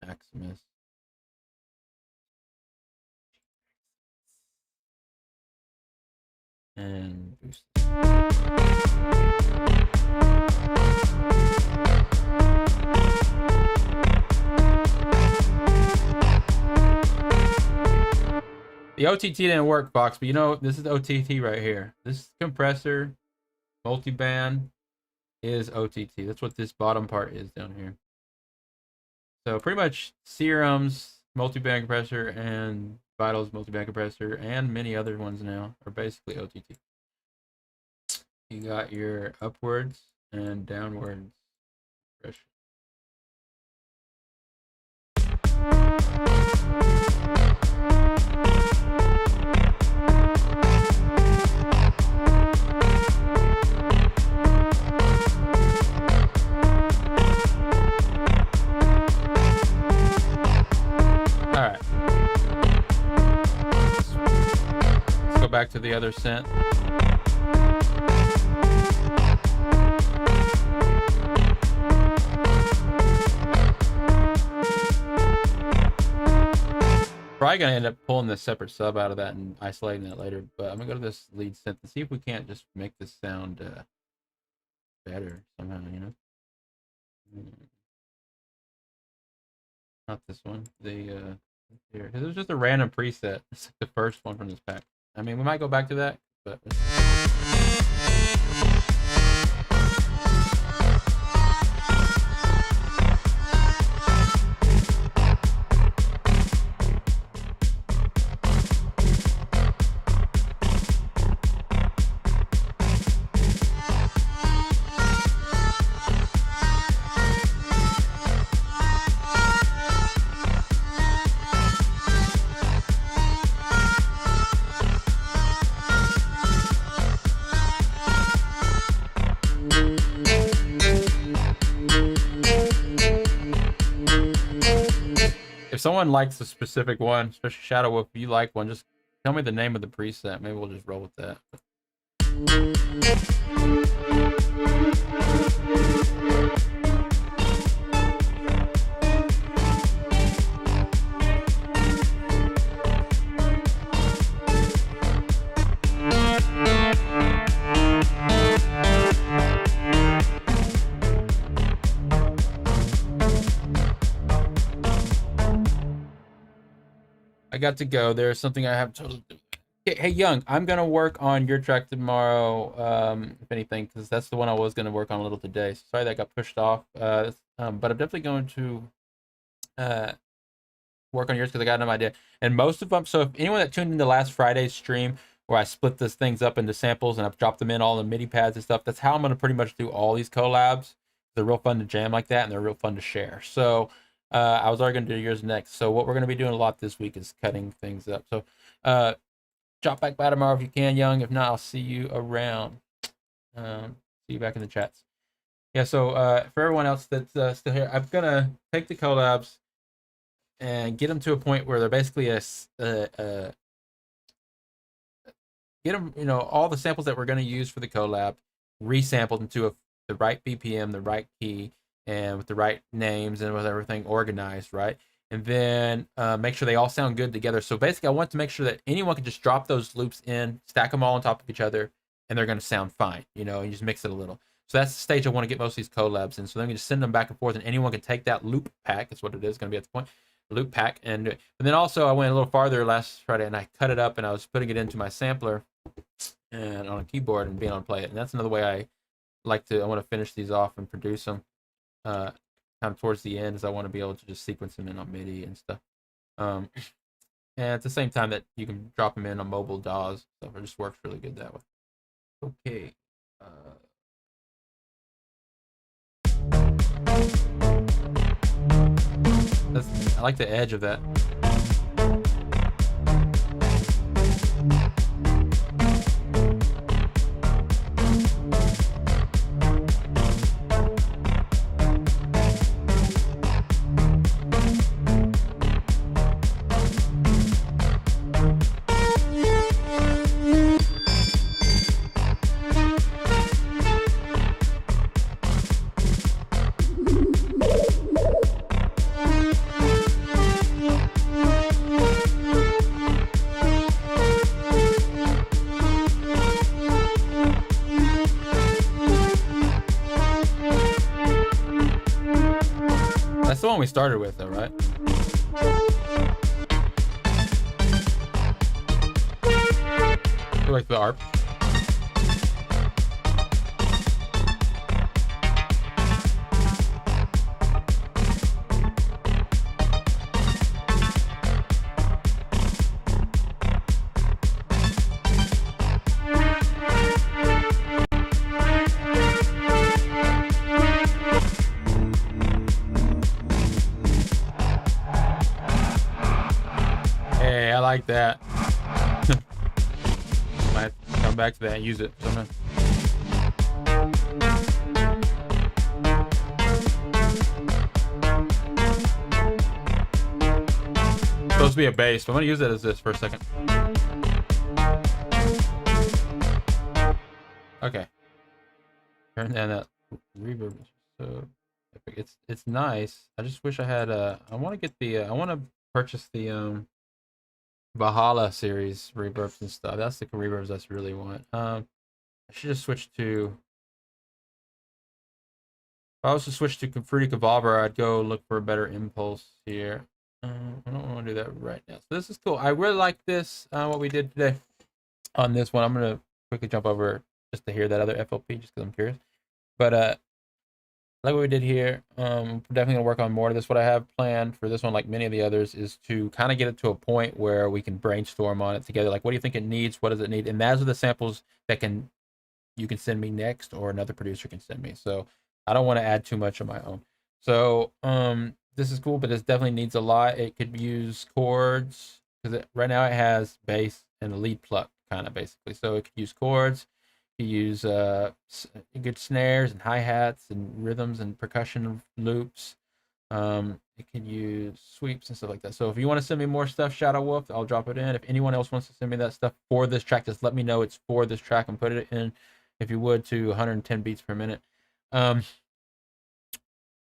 Maximus. And boost. The OTT didn't work, Fox, but this is OTT right here. This compressor, multiband, is OTT. That's what this bottom part is down here. So pretty much Serum's multiband compressor and Vital's multiband compressor and many other ones now are basically OTT. You got your upwards and downwards pressure. Alright. Let's go back to the other synth. Probably gonna end up pulling this separate sub out of that and isolating that later, but I'm gonna go to this lead synth and see if we can't just make this sound better somehow, Not this one. Here, because it was just a random preset. It's like the first one from this pack. I mean, we might go back to that, but. If someone likes a specific one, especially Shadow Wolf, if you like one, just tell me the name of the preset. Maybe we'll just roll with that. I got to go. There's something I have to do. Hey, Young, I'm gonna work on your track tomorrow, if anything, because that's the one I was gonna work on a little today. So sorry that got pushed off. But I'm definitely going to work on yours because I got an idea. And most of them. So if anyone that tuned into last Friday's stream where I split these things up into samples and I've dropped them in all the MIDI pads and stuff, that's how I'm gonna pretty much do all these collabs. They're real fun to jam like that, and they're real fun to share. So. I was already going to do yours next. So what we're going to be doing a lot this week is cutting things up. So drop back by tomorrow if you can, Young. If not, I'll see you around. See you back in the chats. Yeah, so for everyone else that's still here, I'm going to take the collabs and get them to a point where they're basically get them, all the samples that we're going to use for the collab resampled into the right BPM, the right key, and with the right names and with everything organized, right? And then make sure they all sound good together. So basically, I want to make sure that anyone can just drop those loops in, stack them all on top of each other, and they're going to sound fine, and just mix it a little. So that's the stage I want to get most of these collabs in. So then we just send them back and forth, and anyone can take that loop pack. That's what it is going to be at the point. Loop pack. And then also I went a little farther last Friday, and I cut it up, and I was putting it into my sampler and on a keyboard and being able to play it. And that's another way I want to finish these off and produce them kind of towards the end, is I want to be able to just sequence them in on MIDI and stuff. And at the same time that you can drop them in on mobile DAWs. So it just works really good that way. Okay. I like the edge of that. That's the one we started with, though, right? I like the ARP. Hey, I like that. Might come back to that and use it sometime. Supposed to be a bass, but I'm gonna use it as this for a second. Okay. Turn down that reverb. So it's nice. I just wish I had I want to get the I want to purchase the Valhalla series reverbs and stuff. That's the reverbs I really want. I should just switch to. If I was to switch to Fruity Cavalver, I'd go look for a better impulse here. I don't want to do that right now. So this is cool. I really like this. What we did today on this one. I'm gonna quickly jump over just to hear that other FLP, just because I'm curious. But like what we did here, definitely gonna work on more of this. What I have planned for this one, like many of the others, is to kind of get it to a point where we can brainstorm on it together. Like, what do you think it needs? What does it need? And those are the samples that you can send me next, or another producer can send me. So I don't want to add too much of my own. So this is cool, but this definitely needs a lot. It could use chords, because right now it has bass and a lead pluck, kind of basically. So it could use chords. You use good snares and hi-hats and rhythms and percussion loops. It can use sweeps and stuff like that. So if you want to send me more stuff, Shadow Wolf, I'll drop it in. If anyone else wants to send me that stuff for this track, just let me know it's for this track and put it in, if you would, to 110 beats per minute.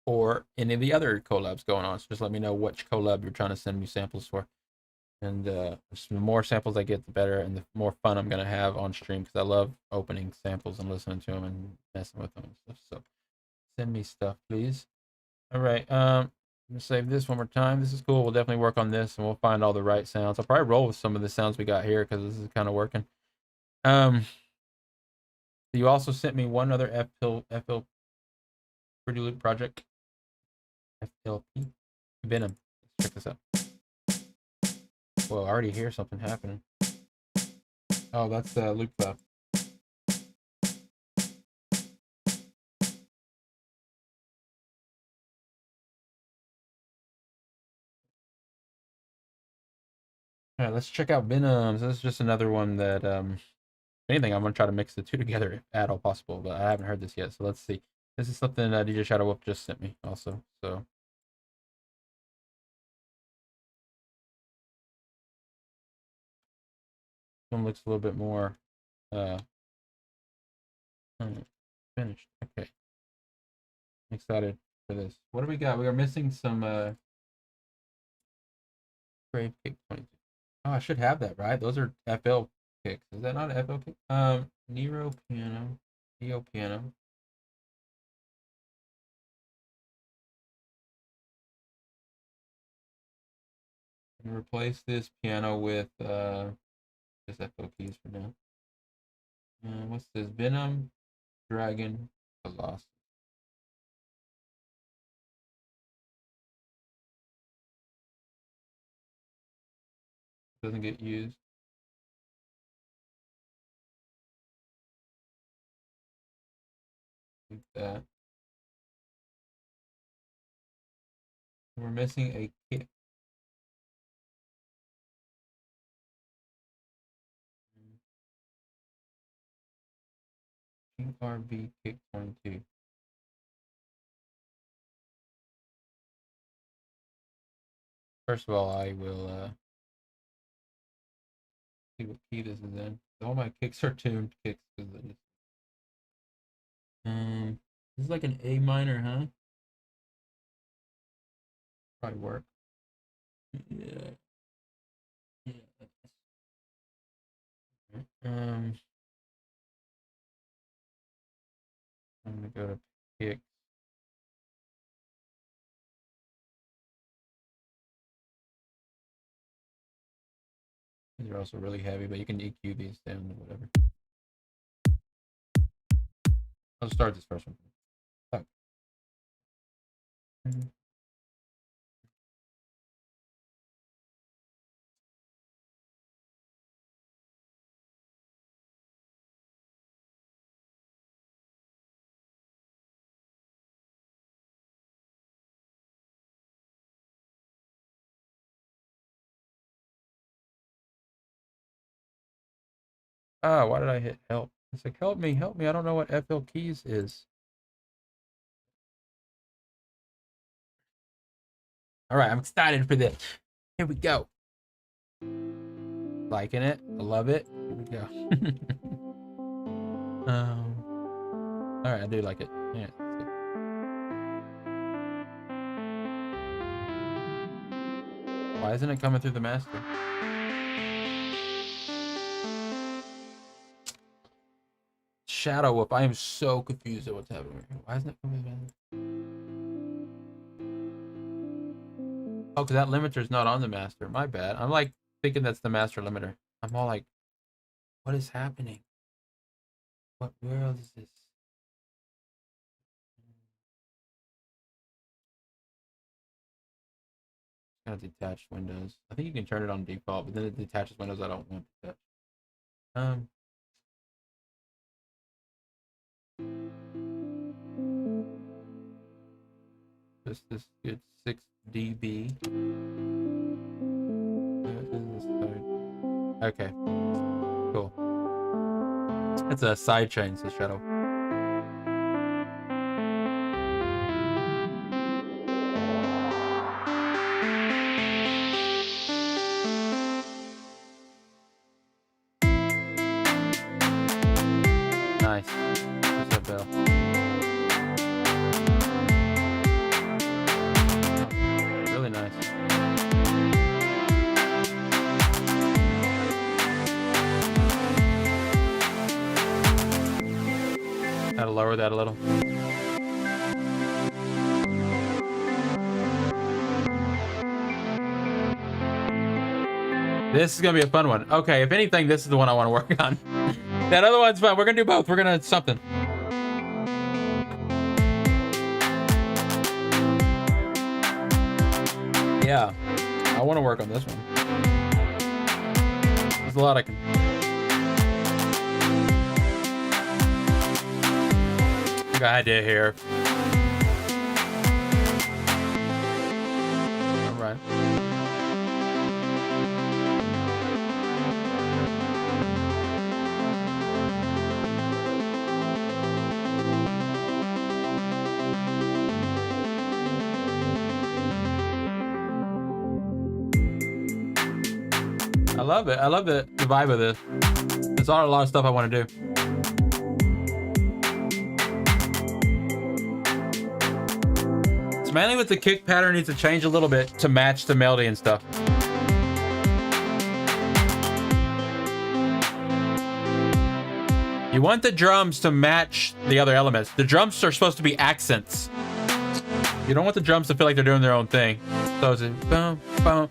Or any of the other collabs going on. So just let me know which collab you're trying to send me samples for. And the more samples I get, the better, and the more fun I'm gonna have on stream, because I love opening samples and listening to them and messing with them and stuff. So send me stuff, please. All right, I'm gonna save this one more time. This is cool. We'll definitely work on this, and we'll find all the right sounds. I'll probably roll with some of the sounds we got here, because this is kind of working. You also sent me one other FL Fruity Loop project. FLP Venom. Let's check this out. Whoa, I already hear something happening. Oh, that's Loop Cloud. All right, let's check out Venoms. This is just another one that, if anything, I'm gonna try to mix the two together if at all possible, but I haven't heard this yet. So let's see. This is something DJ Shadow Wolf just sent me also. So one looks a little bit more finished. Okay. I'm excited for this. What do we got? We are missing some Brave Kick 22. Oh, I should have that, right? Those are FL kicks. Is that not an FL kick? Nero piano. Neo piano. And replace this piano with just FL keys for now. What's this? Venom, Dragon, Colossus. Doesn't get used. Like that. We're missing a kick. RB kick 22. First of all, I will see what key this is in. All my kicks are tuned kicks. This is like an A minor, huh? Probably work. Yeah. Yeah. I'm gonna go to kicks. These are also really heavy, but you can EQ these down or whatever. I'll start this first one. Oh. Ah, why did I hit help? It's like, help me, help me. I don't know what FL keys is. All right, I'm excited for this. Here we go. Liking it. I love it. Here we go. All right, I do like it. Yeah. Why isn't it coming through the master? Shadow Wolf. I am so confused at what's happening here. Why isn't it coming through the master? Oh, because that limiter is not on the master. My bad. I'm like thinking that's the master limiter. I'm all like, what is happening? What world is this? Kind of detached windows. I think you can turn it on default, but then it detaches windows I don't want to touch. This good 6 dB. Okay, cool. It's a side chain, so Shadow. Nice. What's that bell? Oh, really nice. Gotta lower that a little. This is gonna be a fun one. Okay, if anything, this is the one I want to work on. That other one's fun. We're gonna do both. We're gonna something. Yeah, I want to work on this one. There's a lot I can. Good idea here. All right. I love it. I love the vibe of this. There's a lot of stuff I want to do. It's mainly with the kick pattern needs to change a little bit to match the melody and stuff. You want the drums to match the other elements. The drums are supposed to be accents. You don't want the drums to feel like they're doing their own thing. So it's boom, boom,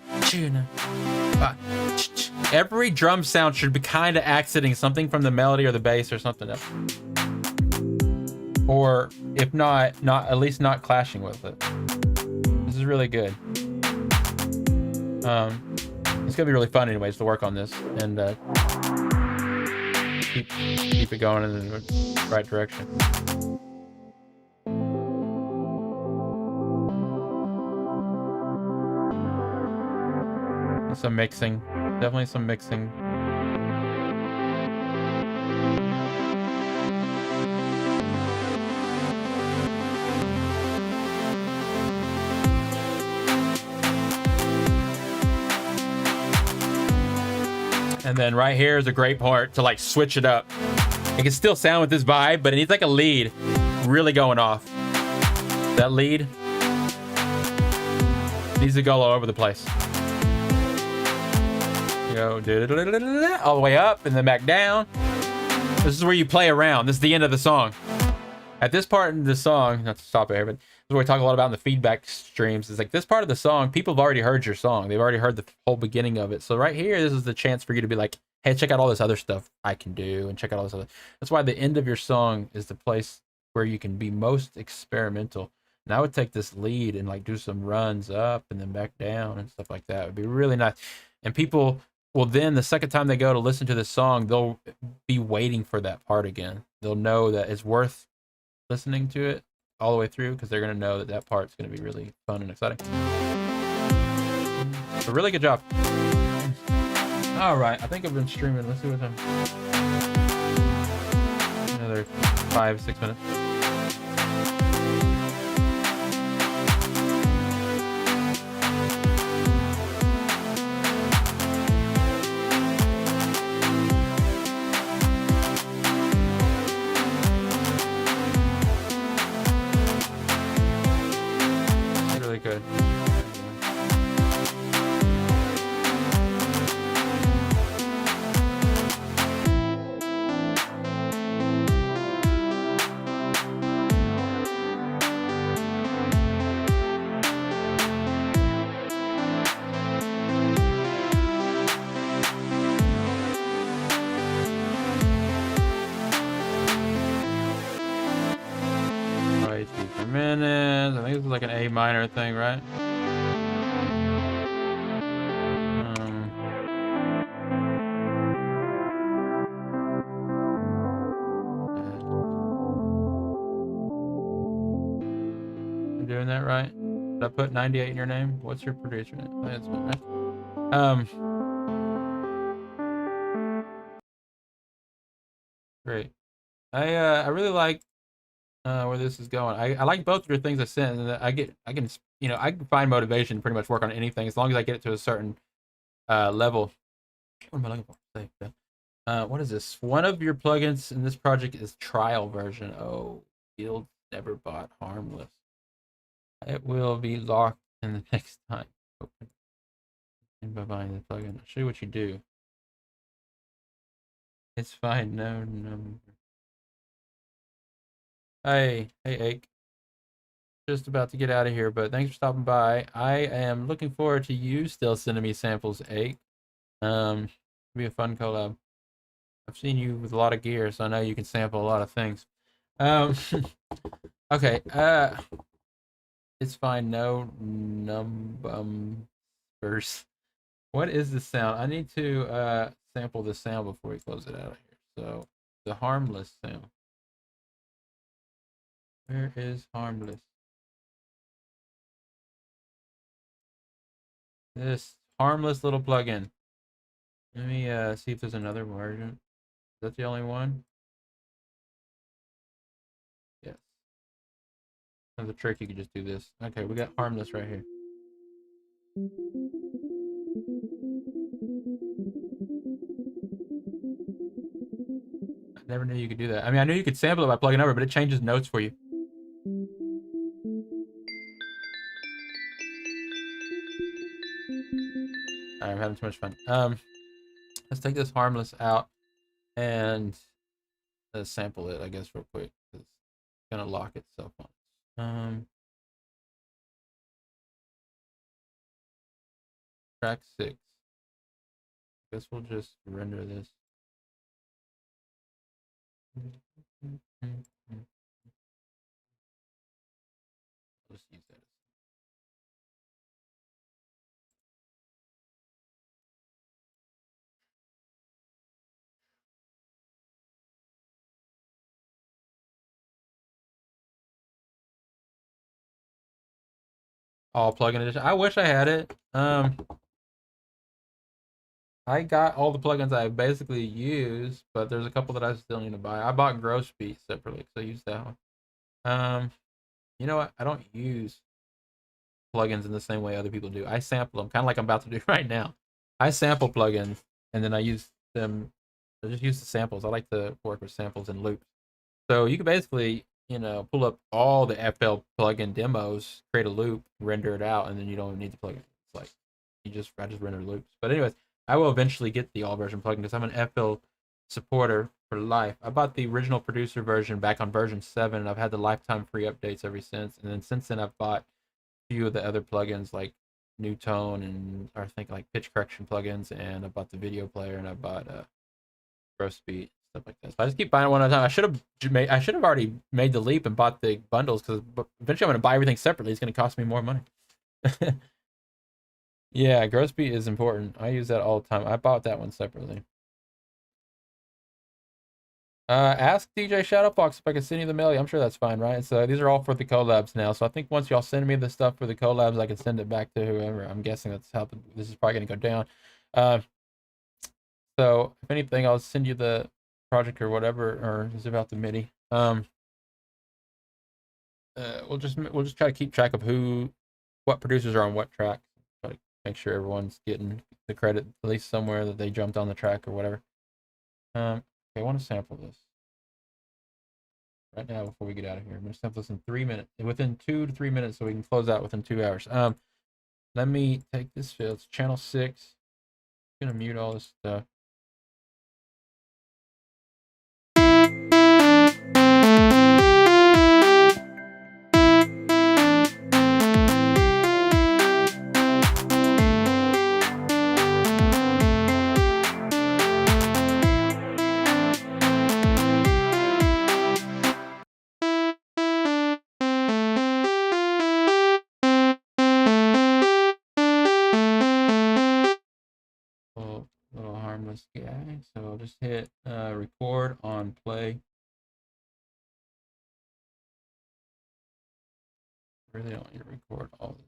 every drum sound should be kind of accenting something from the melody or the bass or something else. Or if not at least not clashing with it. This is really good. It's gonna be really fun anyways to work on this and keep it going in the right direction. Some mixing, definitely some mixing. And then right here is a great part to like switch it up. It can still sound with this vibe, but it needs like a lead really going off. That lead needs to go all over the place. You go all the way up and then back down. This is where you play around. This is the end of the song. At this part in the song, not to stop it here, but this is where we talk a lot about in the feedback streams. It's like this part of the song, people have already heard your song. They've already heard the whole beginning of it. So right here, this is the chance for you to be like, hey, check out all this other stuff I can do and check out all this other. That's why the end of your song is the place where you can be most experimental. And I would take this lead and like do some runs up and then back down and stuff like that. It would be really nice. And people will then, the second time they go to listen to this song, they'll be waiting for that part again. They'll know that it's worth listening to it all the way through because they're going to know that that part's going to be really fun and exciting. So really good job. All right, I think I've been streaming. Let's see what time. Another 5-6 minutes. Really good. Minutes. I think this is like an A minor thing, right? I'm doing that right? Did I put 98 in your name? What's your producer name? That's right. Great. I really like where this is going. I like both of your things I sent, and I can find motivation to pretty much work on anything as long as I get it to a certain level. What am I looking for? What is this? One of your plugins in this project is trial version. Oh, field never bought harmless. It will be locked in the next time. Open. And by buying the plugin, I'll show you what you do. It's fine. No number. Hey, Ake. Just about to get out of here, but thanks for stopping by. I am looking forward to you still sending me samples, Ake. Be a fun collab. I've seen you with a lot of gear, so I know you can sample a lot of things. Okay. It's fine. No numbers. What is the sound? I need to sample the sound before we close it out of here. So the harmless sound. Where is harmless? This harmless little plugin. Let me see if there's another version. Is that the only one? Yes. That's a trick. You can just do this. Okay, we got harmless right here. Never knew you could do that. I mean, I knew you could sample it by plugging over, but it changes notes for you. I'm having too much fun. Let's take this harmless out and sample it, I guess, real quick. It's gonna lock itself on. Track 6. I guess we'll just render this. Let's use that. All plugin edition. I wish I had it. I got all the plugins I basically use, but there's a couple that I still need to buy. I bought Gross Beat separately, so I use that one. You know what? I don't use plugins in the same way other people do. I sample them, kind of like I'm about to do right now. I sample plugins, and then I use them. I just use the samples. I like to work with samples and loops. So you can basically, pull up all the FL plugin demos, create a loop, render it out, and then you don't even need the plugin. It's like I just render loops. But anyways, I will eventually get the all version plugin because I'm an FL supporter for life. I bought the original producer version back on version 7, and I've had the lifetime free updates ever since. And then since then, I've bought a few of the other plugins like New Tone and I think like pitch correction plugins, and I bought the video player, and I bought Gross Beat, stuff like that. So I just keep buying one at a time. I should have already made the leap and bought the bundles because eventually I'm going to buy everything separately. It's going to cost me more money. Yeah, Gross Beat is important. I use that all the time. I bought that one separately. Ask DJ Shadowfox if I can send you the mail. I'm sure that's fine, right? So these are all for the collabs now. So I think once y'all send me the stuff for the collabs, I can send it back to whoever. I'm guessing that's how this is probably going to go down. So if anything, I'll send you the project or whatever, or is about the MIDI. We'll just try to keep track of what producers are on what track. Try to make sure everyone's getting the credit at least somewhere that they jumped on the track or whatever. Okay, I want to sample this right now before we get out of here. I'm gonna sample this in 3 minutes, within 2 to 3 minutes, so we can close out within 2 hours. Let me take this field. It's channel 6. I'm gonna mute all this stuff. Little harmless guy. So I'll just hit record on play. Really don't need to record all this.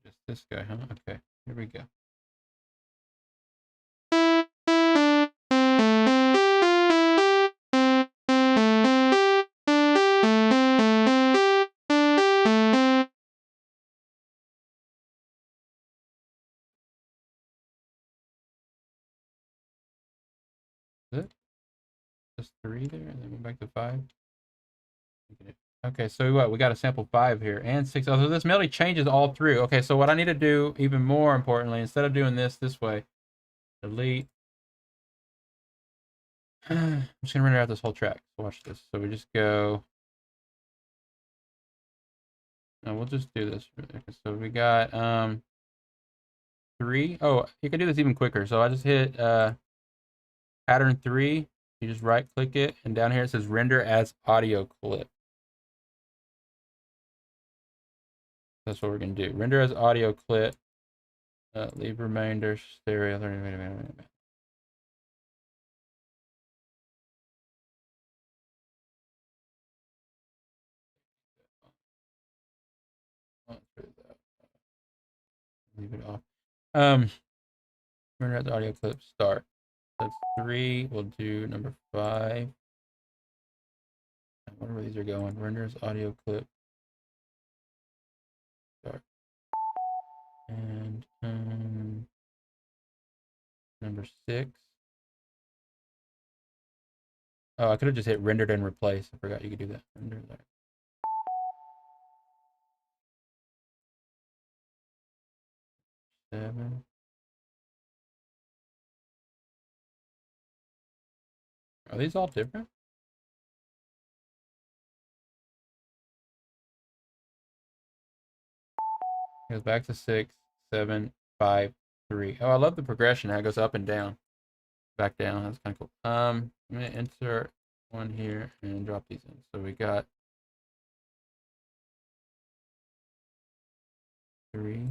Just this guy, huh? Okay, here we go. Is it? Just 3 there, and then go back to 5. Okay, so what? We got a sample 5 here and 6. Oh, so this melody changes all through. Okay, so what I need to do, even more importantly, instead of doing this way, delete. I'm just gonna render out this whole track. Watch this. So we just go. No, we'll just do this. So we got 3. Oh, you can do this even quicker. So I just hit pattern 3. You just right click it, and down here it says render as audio clip. That's what we're gonna do. Render as audio clip. Leave remainder stereo. Wait a minute. Leave it off. Render as audio clip start. That's 3. We'll do number 5. I wonder where these are going. Render as audio clip start. And number 6. Oh, I could have just hit rendered and replace. I forgot you could do that. Render there. Seven. Are these all different? Goes back to 6, 7, 5, 3. Oh, I love the progression. How it goes up and down, back down. That's kind of cool. I'm gonna insert one here and drop these in. So we got 3,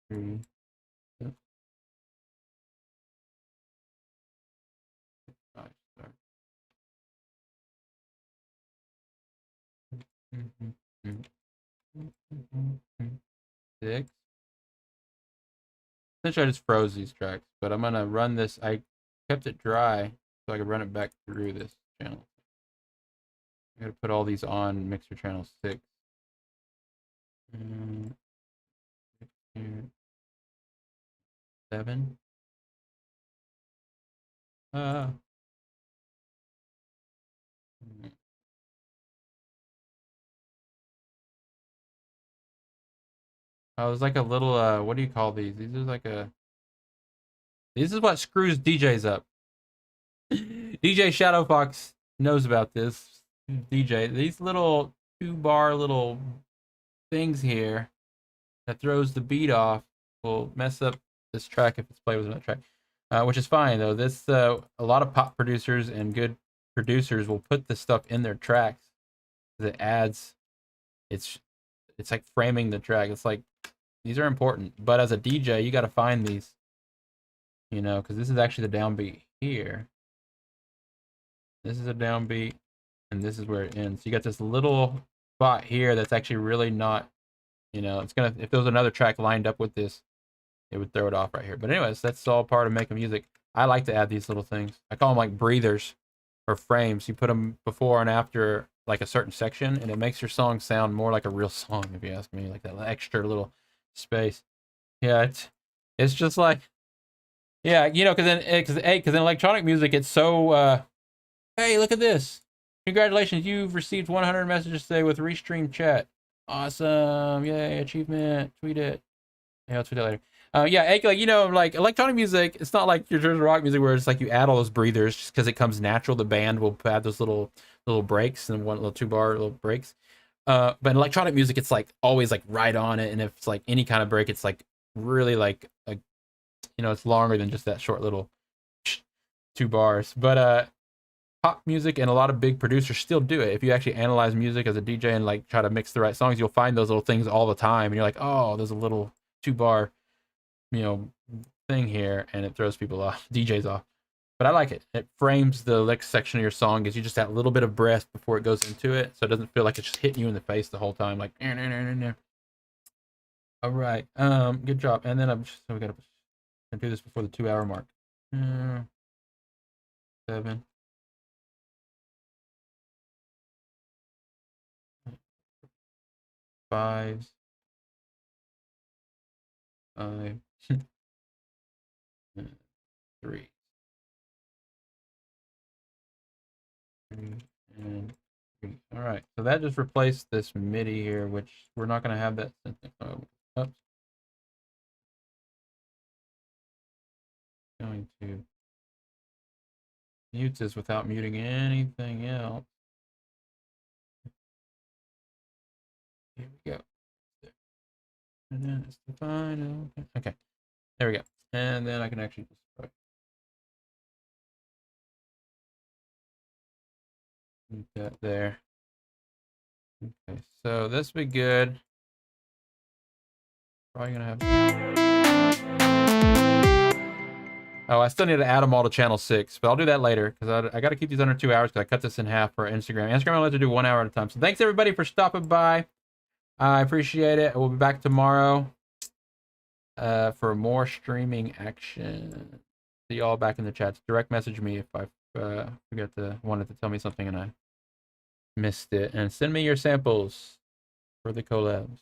3, 6, 5, sorry. Six. Essentially, I just froze these tracks, but I'm gonna run this. I kept it dry so I could run it back through this channel. I gotta put all these on mixer channel 6. And 7. Uh, oh, it's like a little what do you call these? These are like a this is what screws DJs up. DJ Shadow Fox knows about this. DJ, these little 2-bar little things here that throws the beat off will mess up this track if it's played with another track, which is fine though. This a lot of pop producers and good producers will put this stuff in their tracks. It adds, it's like framing the track. It's like these are important, but as a DJ, you got to find these, you know, because this is actually the downbeat here. This is a downbeat, and this is where it ends. You got this little spot here that's actually really not, you know, it's gonna, if there was another track lined up with this, it would throw it off right here. But anyways, that's all part of making music. I like to add these little things. I call them like breathers or frames. You put them before and after like a certain section, and it makes your song sound more like a real song, if you ask me, like that extra little space. Yeah, it's just like, yeah, you know, because in electronic music, it's so hey, look at this. Congratulations, you've received 100 messages today with Restream Chat. Awesome. Yay, achievement. Tweet it. Yeah, I'll tweet it later. Yeah, like, you know, like electronic music, it's not like your traditional rock music where it's like you add all those breathers just because it comes natural. The band will add those little breaks and one little 2-bar little breaks. But in electronic music, it's like always like right on it. And if it's like any kind of break, it's like really like, you know, it's longer than just that short little 2 bars. But pop music and a lot of big producers still do it. If you actually analyze music as a DJ and like try to mix the right songs, you'll find those little things all the time. And you're like, oh, there's a little 2-bar, you know, thing here, and it throws people off, DJs off. But I like it. It frames the next section of your song, gives you just that little bit of breath before it goes into it, so it doesn't feel like it's just hitting you in the face the whole time. Like, nah, nah, nah, nah, nah. All right, good job. And then we gotta do this before the 2-hour mark. 7. 5. 5. 3. 3 and 3. All right, so that just replaced this MIDI here, which we're not going to have that. Oh, oops. Going to mute this without muting anything else. Here we go. And then it's the final. Okay, there we go. And then I can actually just put that there. Okay, so this will be good. Probably gonna have. Oh, I still need to add them all to channel 6, but I'll do that later because I got to keep these under 2 hours because I cut this in half for Instagram. Instagram I like to do 1 hour at a time. So thanks everybody for stopping by. I appreciate it. We'll be back tomorrow for more streaming action. See y'all back in the chats. Direct message me if I wanted to tell me something and I missed it. And send me your samples for the collabs.